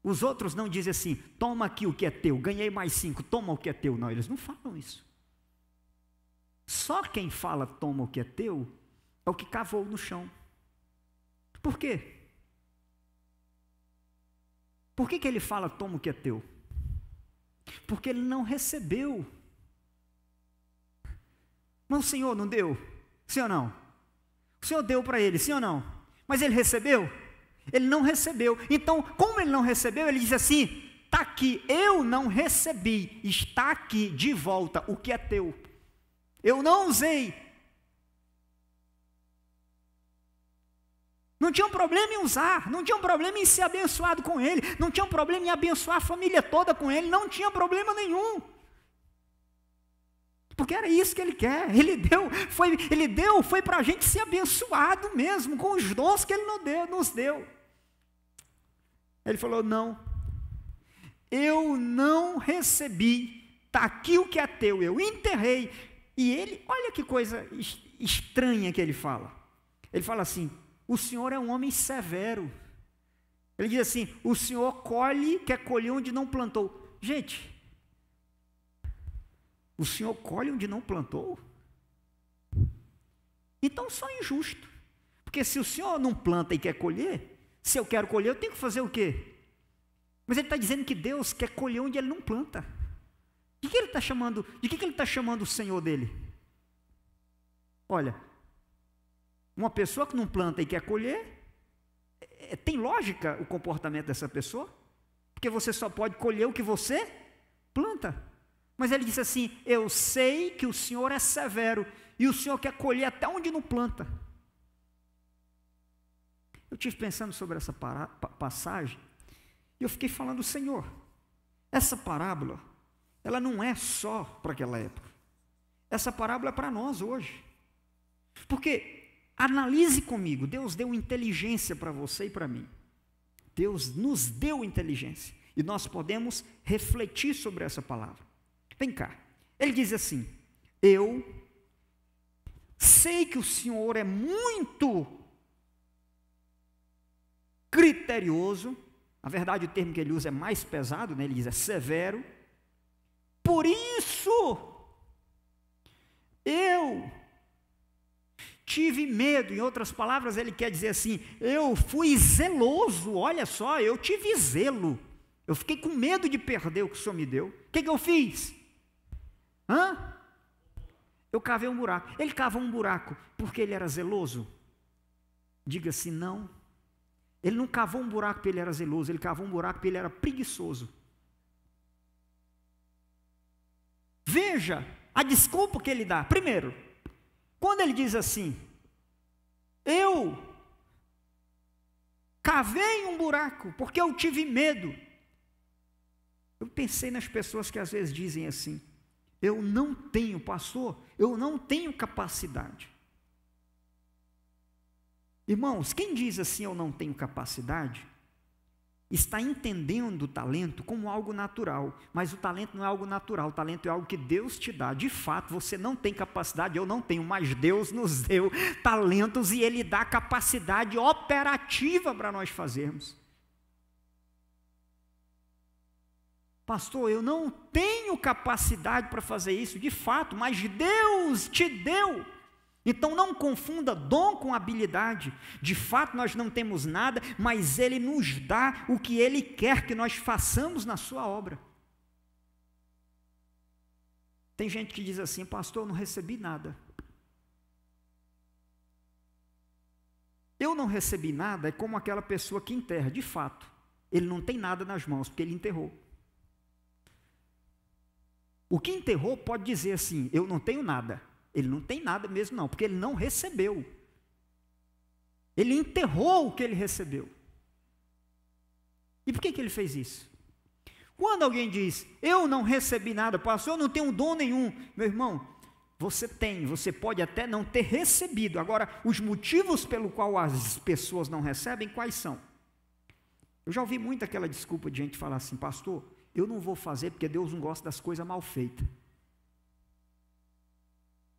Os outros não dizem assim: toma aqui o que é teu, ganhei mais 5, toma o que é teu. Não, eles não falam isso. Só quem fala toma o que é teu é o que cavou no chão. Por quê? Por que ele fala toma o que é teu? Porque ele não recebeu. Mas o Senhor não deu? Sim ou não? O Senhor deu para ele, sim ou não? Mas ele recebeu? Ele não recebeu. Então, como ele não recebeu, ele diz assim: está aqui, eu não recebi, está aqui de volta o que é teu. Eu não usei. Não tinha um problema em usar, não tinha um problema em ser abençoado com ele, não tinha um problema em abençoar a família toda com ele, não tinha problema nenhum. Porque era isso que ele quer. Ele deu, foi para a gente ser abençoado mesmo, com os dons que ele nos deu. Ele falou: não, eu não recebi, está aqui o que é teu, eu enterrei. E ele, olha que coisa estranha que ele fala. Ele fala assim: o Senhor é um homem severo. Ele diz assim: o Senhor quer colher onde não plantou. Gente, o Senhor colhe onde não plantou? Então só injusto. Porque se o Senhor não planta e quer colher, se eu quero colher, eu tenho que fazer o quê? Mas ele está dizendo que Deus quer colher onde ele não planta. De que ele está chamando o Senhor dele? Olha, uma pessoa que não planta e quer colher, tem lógica o comportamento dessa pessoa? Porque você só pode colher o que você planta. Mas ele disse assim: eu sei que o Senhor é severo e o Senhor quer colher até onde não planta. Eu estive pensando sobre essa passagem e eu fiquei falando: Senhor, essa parábola, ela não é só para aquela época. Essa parábola é para nós hoje. Porque, analise comigo, Deus deu inteligência para você e para mim. Deus nos deu inteligência e nós podemos refletir sobre essa palavra. Vem cá, ele diz assim: eu sei que o Senhor é muito criterioso. Na verdade, o termo que ele usa é mais pesado, né? Ele diz é severo. Por isso, eu tive medo. Em outras palavras, ele quer dizer assim: eu fui zeloso. Olha só, eu tive zelo. Eu fiquei com medo de perder o que o Senhor me deu. O que eu fiz? Eu cavei um buraco. Ele cavou um buraco porque ele era zeloso? Diga-se não. Ele não cavou um buraco porque ele era zeloso, ele cavou um buraco porque ele era preguiçoso. Veja a desculpa que ele dá. Primeiro, quando ele diz assim: eu cavei um buraco porque eu tive medo. Eu pensei nas pessoas que às vezes dizem assim: eu não tenho, pastor, eu não tenho capacidade. Irmãos, quem diz assim, eu não tenho capacidade, está entendendo o talento como algo natural, mas o talento não é algo natural, o talento é algo que Deus te dá. De fato, você não tem capacidade, eu não tenho, mas Deus nos deu talentos e Ele dá capacidade operativa para nós fazermos. Pastor, eu não tenho capacidade para fazer isso, de fato, mas Deus te deu. Então não confunda dom com habilidade. De fato nós não temos nada, mas Ele nos dá o que Ele quer que nós façamos na sua obra. Tem gente que diz assim, pastor, eu não recebi nada. Eu não recebi nada é como aquela pessoa que enterra. De fato, ele não tem nada nas mãos, porque ele enterrou. O que enterrou pode dizer assim, eu não tenho nada. Ele não tem nada mesmo não, porque ele não recebeu. Ele enterrou o que ele recebeu. E por que ele fez isso? Quando alguém diz, eu não recebi nada, pastor, eu não tenho dom nenhum. Meu irmão, você pode até não ter recebido. Agora, os motivos pelo qual as pessoas não recebem, quais são? Eu já ouvi muito aquela desculpa de gente falar assim, pastor, eu não vou fazer porque Deus não gosta das coisas mal feitas.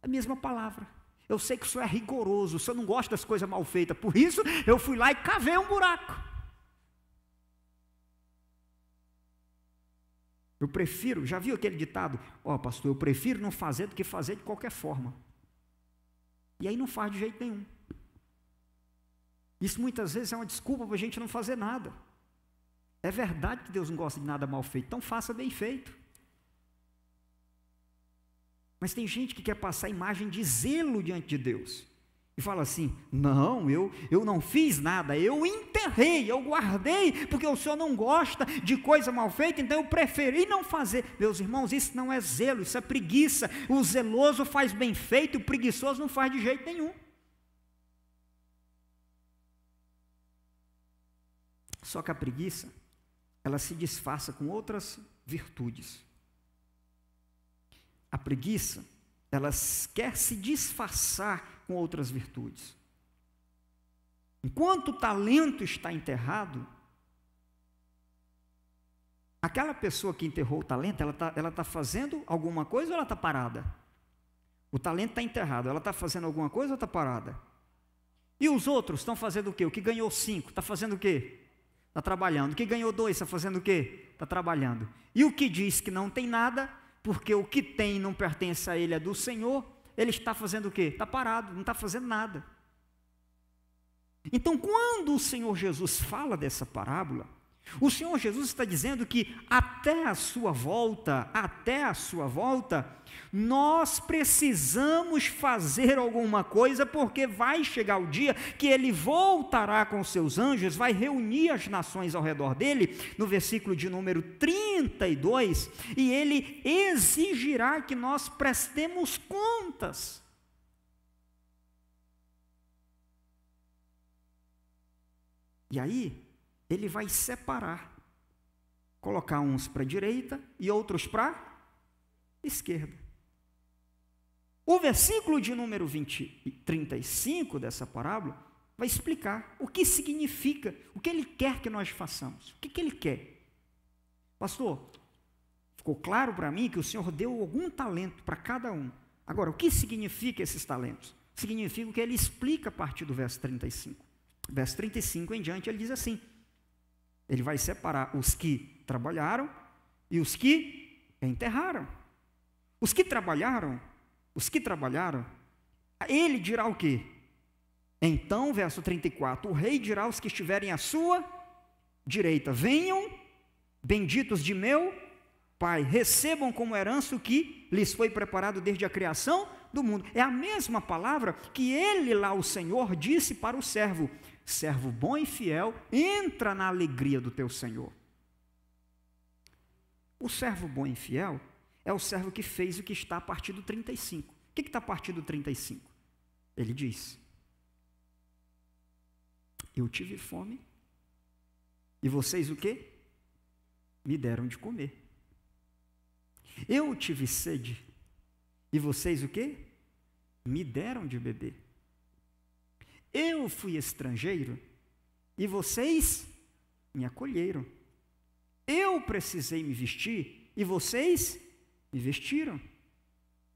A mesma palavra. Eu sei que o senhor é rigoroso, o senhor não gosta das coisas mal feitas, por isso eu fui lá e cavei um buraco. Eu prefiro, já viu aquele ditado? Pastor, eu prefiro não fazer do que fazer de qualquer forma. E aí não faz de jeito nenhum. Isso muitas vezes é uma desculpa para a gente não fazer nada. É verdade que Deus não gosta de nada mal feito, então faça bem feito. Mas tem gente que quer passar a imagem de zelo diante de Deus. E fala assim, não, eu não fiz nada, eu enterrei, eu guardei, porque o Senhor não gosta de coisa mal feita, então eu preferi não fazer. Meus irmãos, isso não é zelo, isso é preguiça. O zeloso faz bem feito, o preguiçoso não faz de jeito nenhum. Só que a preguiça, ela se disfarça com outras virtudes. A preguiça, ela quer se disfarçar com outras virtudes. Enquanto o talento está enterrado, aquela pessoa que enterrou o talento, ela está fazendo alguma coisa ou ela está parada? O talento está enterrado, ela está fazendo alguma coisa ou está parada? E os outros estão fazendo o quê? O que ganhou 5, está fazendo o quê? Está trabalhando. O que ganhou 2, está fazendo o quê? Está trabalhando. E o que diz que não tem nada, porque o que tem não pertence a ele, é do Senhor, ele está fazendo o quê? Está parado, não está fazendo nada. Então, quando o Senhor Jesus fala dessa parábola, o Senhor Jesus está dizendo que até a sua volta, nós precisamos fazer alguma coisa, porque vai chegar o dia que Ele voltará com seus anjos, vai reunir as nações ao redor dele, no versículo de número 32, e Ele exigirá que nós prestemos contas. E aí, Ele vai separar, colocar uns para a direita e outros para a esquerda. O versículo de número 35 dessa parábola vai explicar o que significa, o que Ele quer que nós façamos. O que Ele quer? Pastor, ficou claro para mim que o Senhor deu algum talento para cada um. Agora, o que significa esses talentos? Significa o que Ele explica a partir do verso 35. Verso 35 em diante, Ele diz assim, Ele vai separar os que trabalharam e os que enterraram. Os que trabalharam, Ele dirá o quê? Então, verso 34, o rei dirá aos que estiverem à sua direita, venham, benditos de meu Pai, recebam como herança o que lhes foi preparado desde a criação do mundo. É a mesma palavra que ele lá, o Senhor, disse para o servo, servo bom e fiel, entra na alegria do teu Senhor. O servo bom e fiel é o servo que fez o que está a partir do 35. O que está a partir do 35? Ele diz, eu tive fome, e vocês o quê? Me deram de comer. Eu tive sede, e vocês o quê? Me deram de beber. Eu fui estrangeiro e vocês me acolheram. Eu precisei me vestir e vocês me vestiram.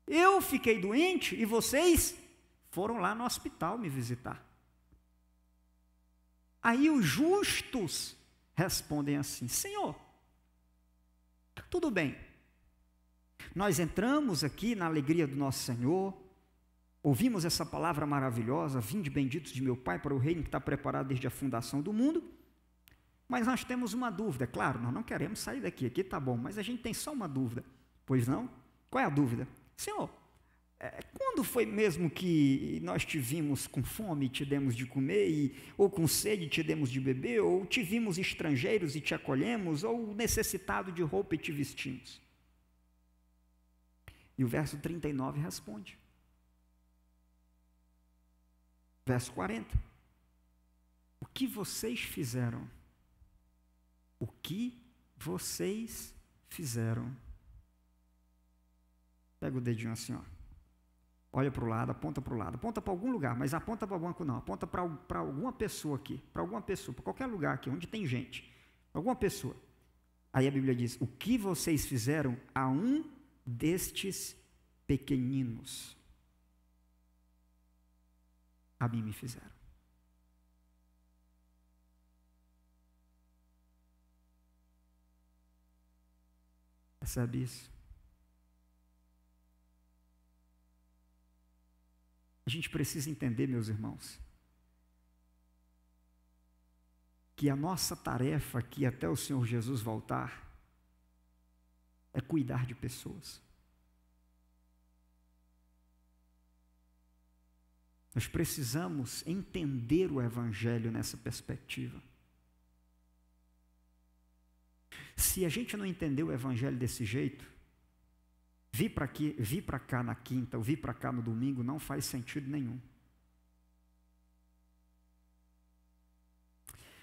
Eu fiquei doente e vocês foram lá no hospital me visitar. Aí os justos respondem assim: Senhor, tudo bem, nós entramos aqui na alegria do nosso Senhor, ouvimos essa palavra maravilhosa, vinde benditos de meu Pai para o reino que está preparado desde a fundação do mundo, mas nós temos uma dúvida. Claro, nós não queremos sair daqui, aqui está bom, mas a gente tem só uma dúvida. Pois não? Qual é a dúvida? Senhor, quando foi mesmo que nós te vimos com fome e te demos de comer, ou com sede e te demos de beber, ou te vimos estrangeiros e te acolhemos, ou necessitado de roupa e te vestimos? E o verso 39 responde. Verso 40. O que vocês fizeram? O que vocês fizeram? Pega o dedinho assim, ó. Olha para o lado, aponta para o lado, aponta para algum lugar, mas aponta para o banco não, aponta para alguma pessoa aqui, para alguma pessoa, para qualquer lugar aqui, onde tem gente, alguma pessoa. Aí a Bíblia diz: o que vocês fizeram a um destes pequeninos, a mim me fizeram. Percebe isso? A gente precisa entender, meus irmãos, que a nossa tarefa aqui até o Senhor Jesus voltar é cuidar de pessoas. Nós precisamos entender o Evangelho nessa perspectiva. Se a gente não entender o Evangelho desse jeito, vir para cá na quinta, ou vir para cá no domingo, não faz sentido nenhum.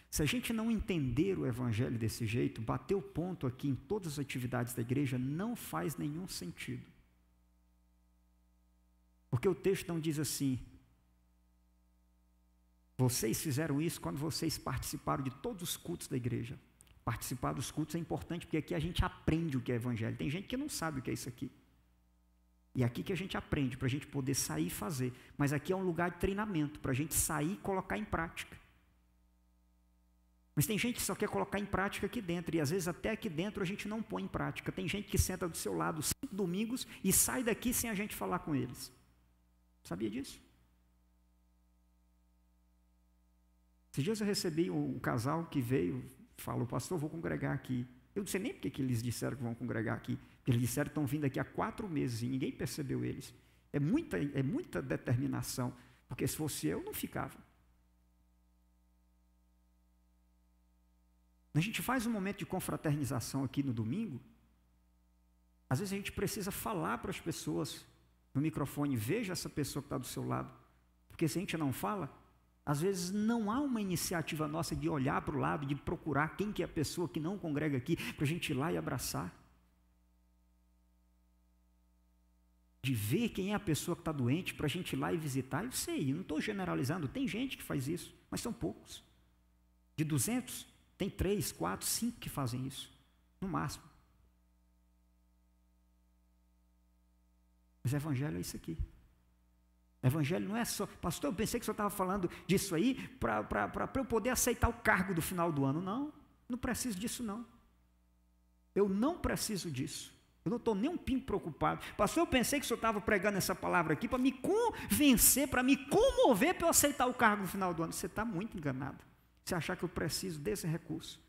Se a gente não entender o Evangelho desse jeito, bater o ponto aqui em todas as atividades da igreja, não faz nenhum sentido. Porque o texto não diz assim: vocês fizeram isso quando vocês participaram de todos os cultos da igreja. Participar dos cultos é importante, porque aqui a gente aprende o que é Evangelho. Tem gente que não sabe o que é isso aqui. E é aqui que a gente aprende, para a gente poder sair e fazer. Mas aqui é um lugar de treinamento, para a gente sair e colocar em prática. Mas tem gente que só quer colocar em prática aqui dentro, e às vezes até aqui dentro a gente não põe em prática. Tem gente que senta do seu lado 5 domingos e sai daqui sem a gente falar com eles. Sabia disso? Esses dias eu recebi um casal que veio, falou: pastor, vou congregar aqui. Eu não sei nem porque que eles disseram que vão congregar aqui. Eles disseram que estão vindo aqui há 4 meses e ninguém percebeu eles. É muita determinação, porque se fosse eu, não ficava. A gente faz um momento de confraternização aqui no domingo. Às vezes a gente precisa falar para as pessoas no microfone: veja essa pessoa que está do seu lado. Porque se a gente não fala, às vezes não há uma iniciativa nossa de olhar para o lado, de procurar quem que é a pessoa que não congrega aqui, para a gente ir lá e abraçar. De ver quem é a pessoa que está doente, para a gente ir lá e visitar. Eu sei, eu não estou generalizando, tem gente que faz isso, mas são poucos. De 200, tem 3, 4, 5 que fazem isso, no máximo. Mas o Evangelho é isso aqui. Evangelho não é só: pastor, eu pensei que o senhor estava falando disso aí para eu poder aceitar o cargo do final do ano. Não, não preciso disso não. Eu não preciso disso. Eu não estou nem um pingo preocupado. Pastor, eu pensei que o senhor estava pregando essa palavra aqui para me convencer, para me comover para eu aceitar o cargo no final do ano. Você está muito enganado. Você achar que eu preciso desse recurso.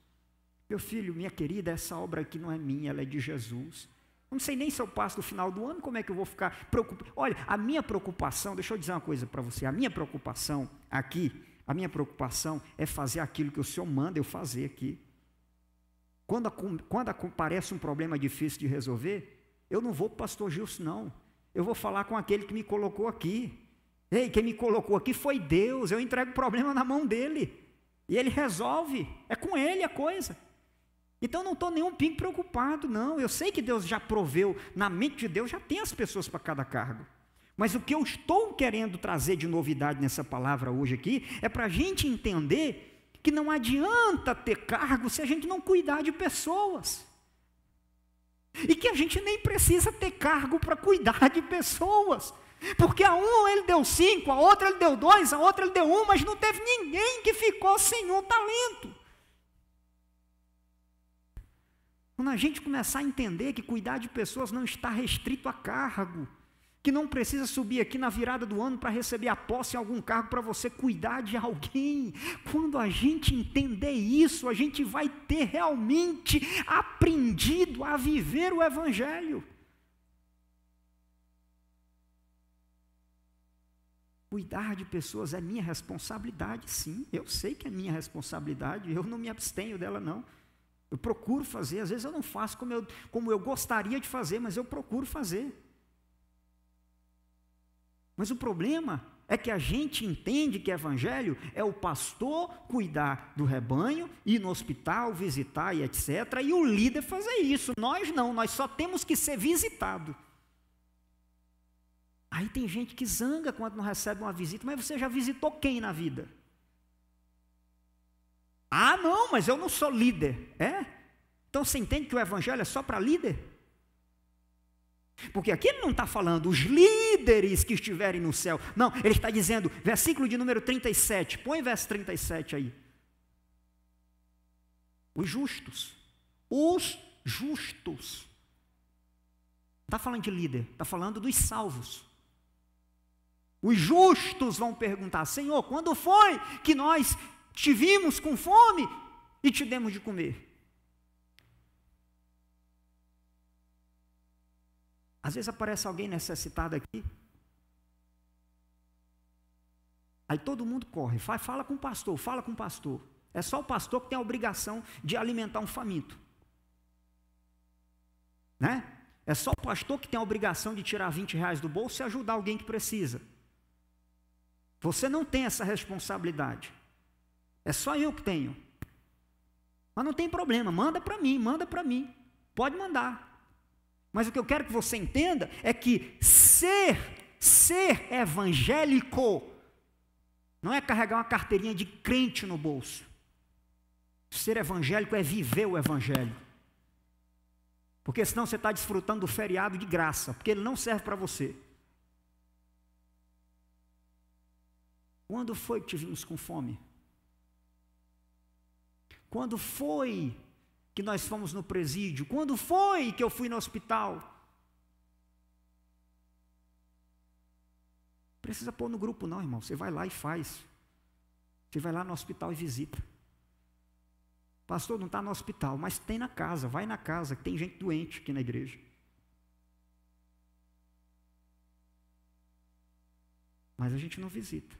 Meu filho, minha querida, essa obra aqui não é minha, ela é de Jesus. Não sei nem se eu passo no final do ano, como é que eu vou ficar preocupado? Olha, a minha preocupação, deixa eu dizer uma coisa para você, a minha preocupação aqui, a minha preocupação é fazer aquilo que o Senhor manda eu fazer aqui. Quando aparece um problema difícil de resolver, eu não vou para o pastor Gilson, não. Eu vou falar com aquele que me colocou aqui. Ei, quem me colocou aqui foi Deus, eu entrego o problema na mão dele. E ele resolve, é com ele a coisa. Então eu não estou nem um pingo preocupado, não. Eu sei que Deus já proveu, na mente de Deus já tem as pessoas para cada cargo. Mas o que eu estou querendo trazer de novidade nessa palavra hoje aqui, é para a gente entender que não adianta ter cargo se a gente não cuidar de pessoas. E que a gente nem precisa ter cargo para cuidar de pessoas. Porque a um ele deu 5, a outra ele deu 2, a outra ele deu 1, mas não teve ninguém que ficou sem um talento. Quando a gente começar a entender que cuidar de pessoas não está restrito a cargo, que não precisa subir aqui na virada do ano para receber a posse em algum cargo para você cuidar de alguém. Quando a gente entender isso, a gente vai ter realmente aprendido a viver o Evangelho. Cuidar de pessoas é minha responsabilidade, sim. Eu sei que é minha responsabilidade, eu não me abstenho dela, não. Eu procuro fazer, às vezes eu não faço como eu gostaria de fazer, mas eu procuro fazer. Mas o problema é que a gente entende que evangelho é o pastor cuidar do rebanho, ir no hospital, visitar e etc. E o líder fazer isso. Nós não, nós só temos que ser visitado. Aí tem gente que zanga quando não recebe uma visita, mas você já visitou quem na vida? Ah, não, mas eu não sou líder. É? Então você entende que o evangelho é só para líder? Porque aqui ele não está falando os líderes que estiverem no céu. Não, ele está dizendo, versículo de número 37, põe verso 37 aí. Os justos. Os justos. Está falando de líder, está falando dos salvos. Os justos vão perguntar, Senhor, quando foi que nós te vimos com fome e te demos de comer? Às vezes aparece alguém necessitado aqui, aí todo mundo corre, fala com o pastor, fala com o pastor. É só o pastor que tem a obrigação de alimentar um faminto. Né? É só o pastor que tem a obrigação de tirar R$20 do bolso e ajudar alguém que precisa. Você não tem essa responsabilidade. É só eu que tenho. Mas não tem problema, manda para mim. Pode mandar. Mas o que eu quero que você entenda é que ser evangélico não é carregar uma carteirinha de crente no bolso. Ser evangélico é viver o evangelho. Porque senão você está desfrutando do feriado de graça, porque ele não serve para você. Quando foi que te vimos com fome? Quando foi que nós fomos no presídio? Quando foi que eu fui no hospital? Precisa pôr no grupo não, irmão. Você vai lá e faz. Você vai lá no hospital e visita. Pastor, não está no hospital, mas tem na casa. Vai na casa, que tem gente doente aqui na igreja. Mas a gente não visita.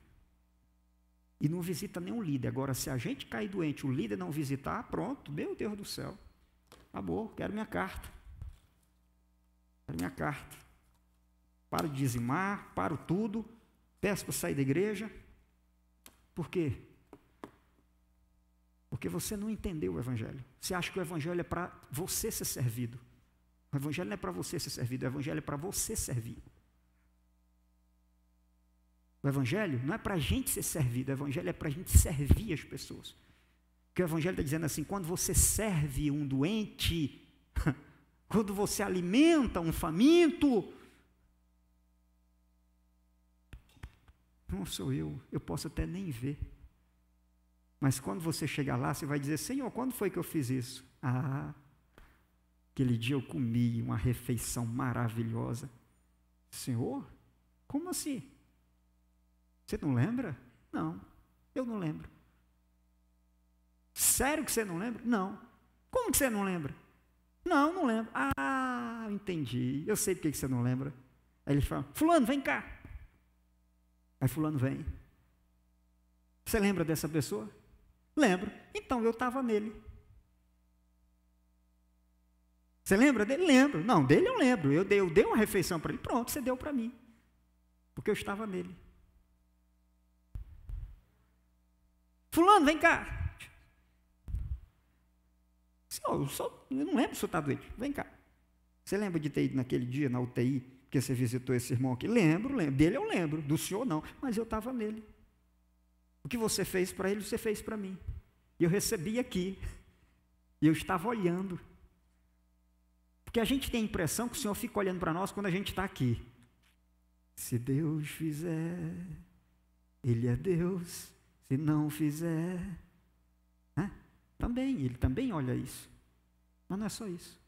E não visita nenhum líder. Agora, se a gente cair doente, o líder não visitar, pronto, meu Deus do céu. Acabou, quero minha carta. Quero minha carta. Paro de dizimar, paro tudo, peço para sair da igreja. Por quê? Porque você não entendeu o evangelho. Você acha que o evangelho é para você ser servido. O evangelho não é para você ser servido, o evangelho é para você servir. O evangelho não é para a gente ser servido, o evangelho é para a gente servir as pessoas. Porque o evangelho está dizendo assim, quando você serve um doente, quando você alimenta um faminto, não sou eu posso até nem ver. Mas quando você chegar lá, você vai dizer, Senhor, quando foi que eu fiz isso? Ah, aquele dia eu comi uma refeição maravilhosa. Senhor, como assim? Você não lembra? Não, eu não lembro. Sério que você não lembra? Não. Como que você não lembra? Não, não lembro. Ah, entendi. Eu sei porque que você não lembra. Aí ele fala, fulano, vem cá. Aí fulano vem. Você lembra dessa pessoa? Lembro. Então eu estava nele. Você lembra dele? Lembro. Não, dele eu lembro. Eu dei uma refeição para ele. Pronto, você deu para mim. Porque eu estava nele. Fulano, vem cá. Você eu não lembro se você está doente. Vem cá. Você lembra de ter ido naquele dia na UTI, porque você visitou esse irmão aqui? Lembro. Dele eu lembro, do senhor não. Mas eu estava nele. O que você fez para ele, você fez para mim. E eu recebi aqui. E eu estava olhando. Porque a gente tem a impressão que o Senhor fica olhando para nós quando a gente está aqui. Se Deus fizer, Ele é Deus. Se não fizer, né? Ele também olha isso. Mas não é só isso.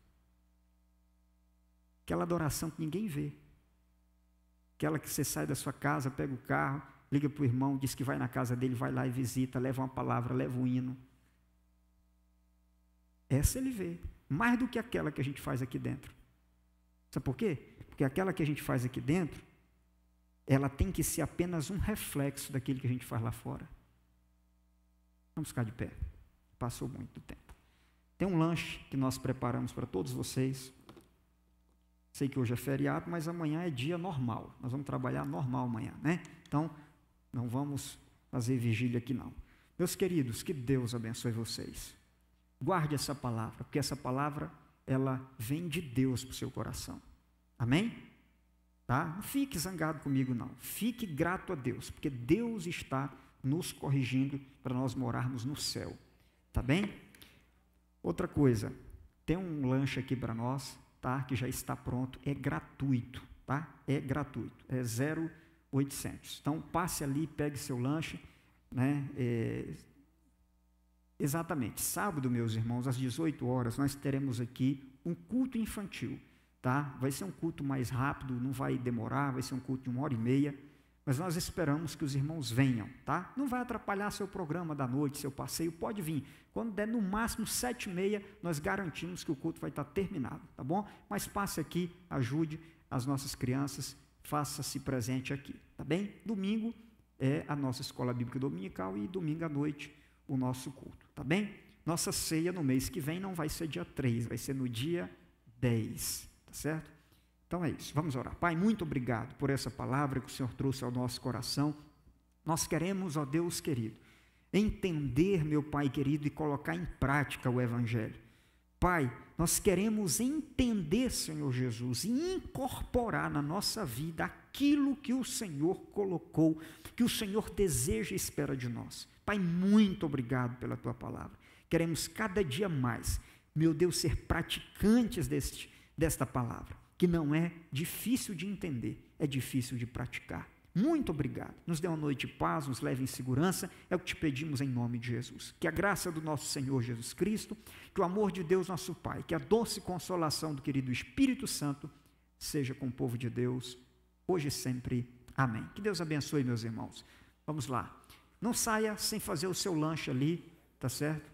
Aquela adoração que ninguém vê. Aquela que você sai da sua casa, pega o carro, liga para o irmão, diz que vai na casa dele, vai lá e visita, leva uma palavra, leva um hino. Essa ele vê. Mais do que aquela que a gente faz aqui dentro. Sabe por quê? Porque aquela que a gente faz aqui dentro, ela tem que ser apenas um reflexo daquilo que a gente faz lá fora. Vamos ficar de pé. Passou muito tempo. Tem um lanche que nós preparamos para todos vocês. Sei que hoje é feriado, mas amanhã é dia normal. Nós vamos trabalhar normal amanhã, né? Então, não vamos fazer vigília aqui não. Meus queridos, que Deus abençoe vocês. Guarde essa palavra, porque essa palavra, ela vem de Deus para o seu coração. Amém? Tá? Não fique zangado comigo não. Fique grato a Deus, porque Deus está nos corrigindo para nós morarmos no céu. Tá bem? Outra coisa, tem um lanche aqui para nós, tá? Que já está pronto, é gratuito, tá? É gratuito, é 0,800. Então, passe ali, pegue seu lanche, né? Exatamente, sábado, meus irmãos, às 18 horas, nós teremos aqui um culto infantil, tá? Vai ser um culto mais rápido, não vai demorar, vai ser um culto de 1h30, mas nós esperamos que os irmãos venham, tá? Não vai atrapalhar seu programa da noite, seu passeio, pode vir. Quando der no máximo 7h30, nós garantimos que o culto vai estar terminado, tá bom? Mas passe aqui, ajude as nossas crianças, faça-se presente aqui, tá bem? Domingo é a nossa escola bíblica dominical e domingo à noite o nosso culto, tá bem? Nossa ceia no mês que vem não vai ser dia 3, vai ser no dia 10, tá certo? Então é isso, vamos orar. Pai, muito obrigado por essa palavra que o Senhor trouxe ao nosso coração. Nós queremos, ó Deus querido, entender, meu Pai querido, e colocar em prática o Evangelho. Pai, nós queremos entender, Senhor Jesus, e incorporar na nossa vida aquilo que o Senhor colocou, que o Senhor deseja e espera de nós. Pai, muito obrigado pela Tua palavra. Queremos cada dia mais, meu Deus, ser praticantes desta palavra, que não é difícil de entender, é difícil de praticar. Muito obrigado. Nos dê uma noite de paz, nos leve em segurança, é o que te pedimos em nome de Jesus. Que a graça do nosso Senhor Jesus Cristo, que o amor de Deus nosso Pai, que a doce consolação do querido Espírito Santo seja com o povo de Deus, hoje e sempre. Amém. Que Deus abençoe, meus irmãos. Vamos lá. Não saia sem fazer o seu lanche ali, tá certo?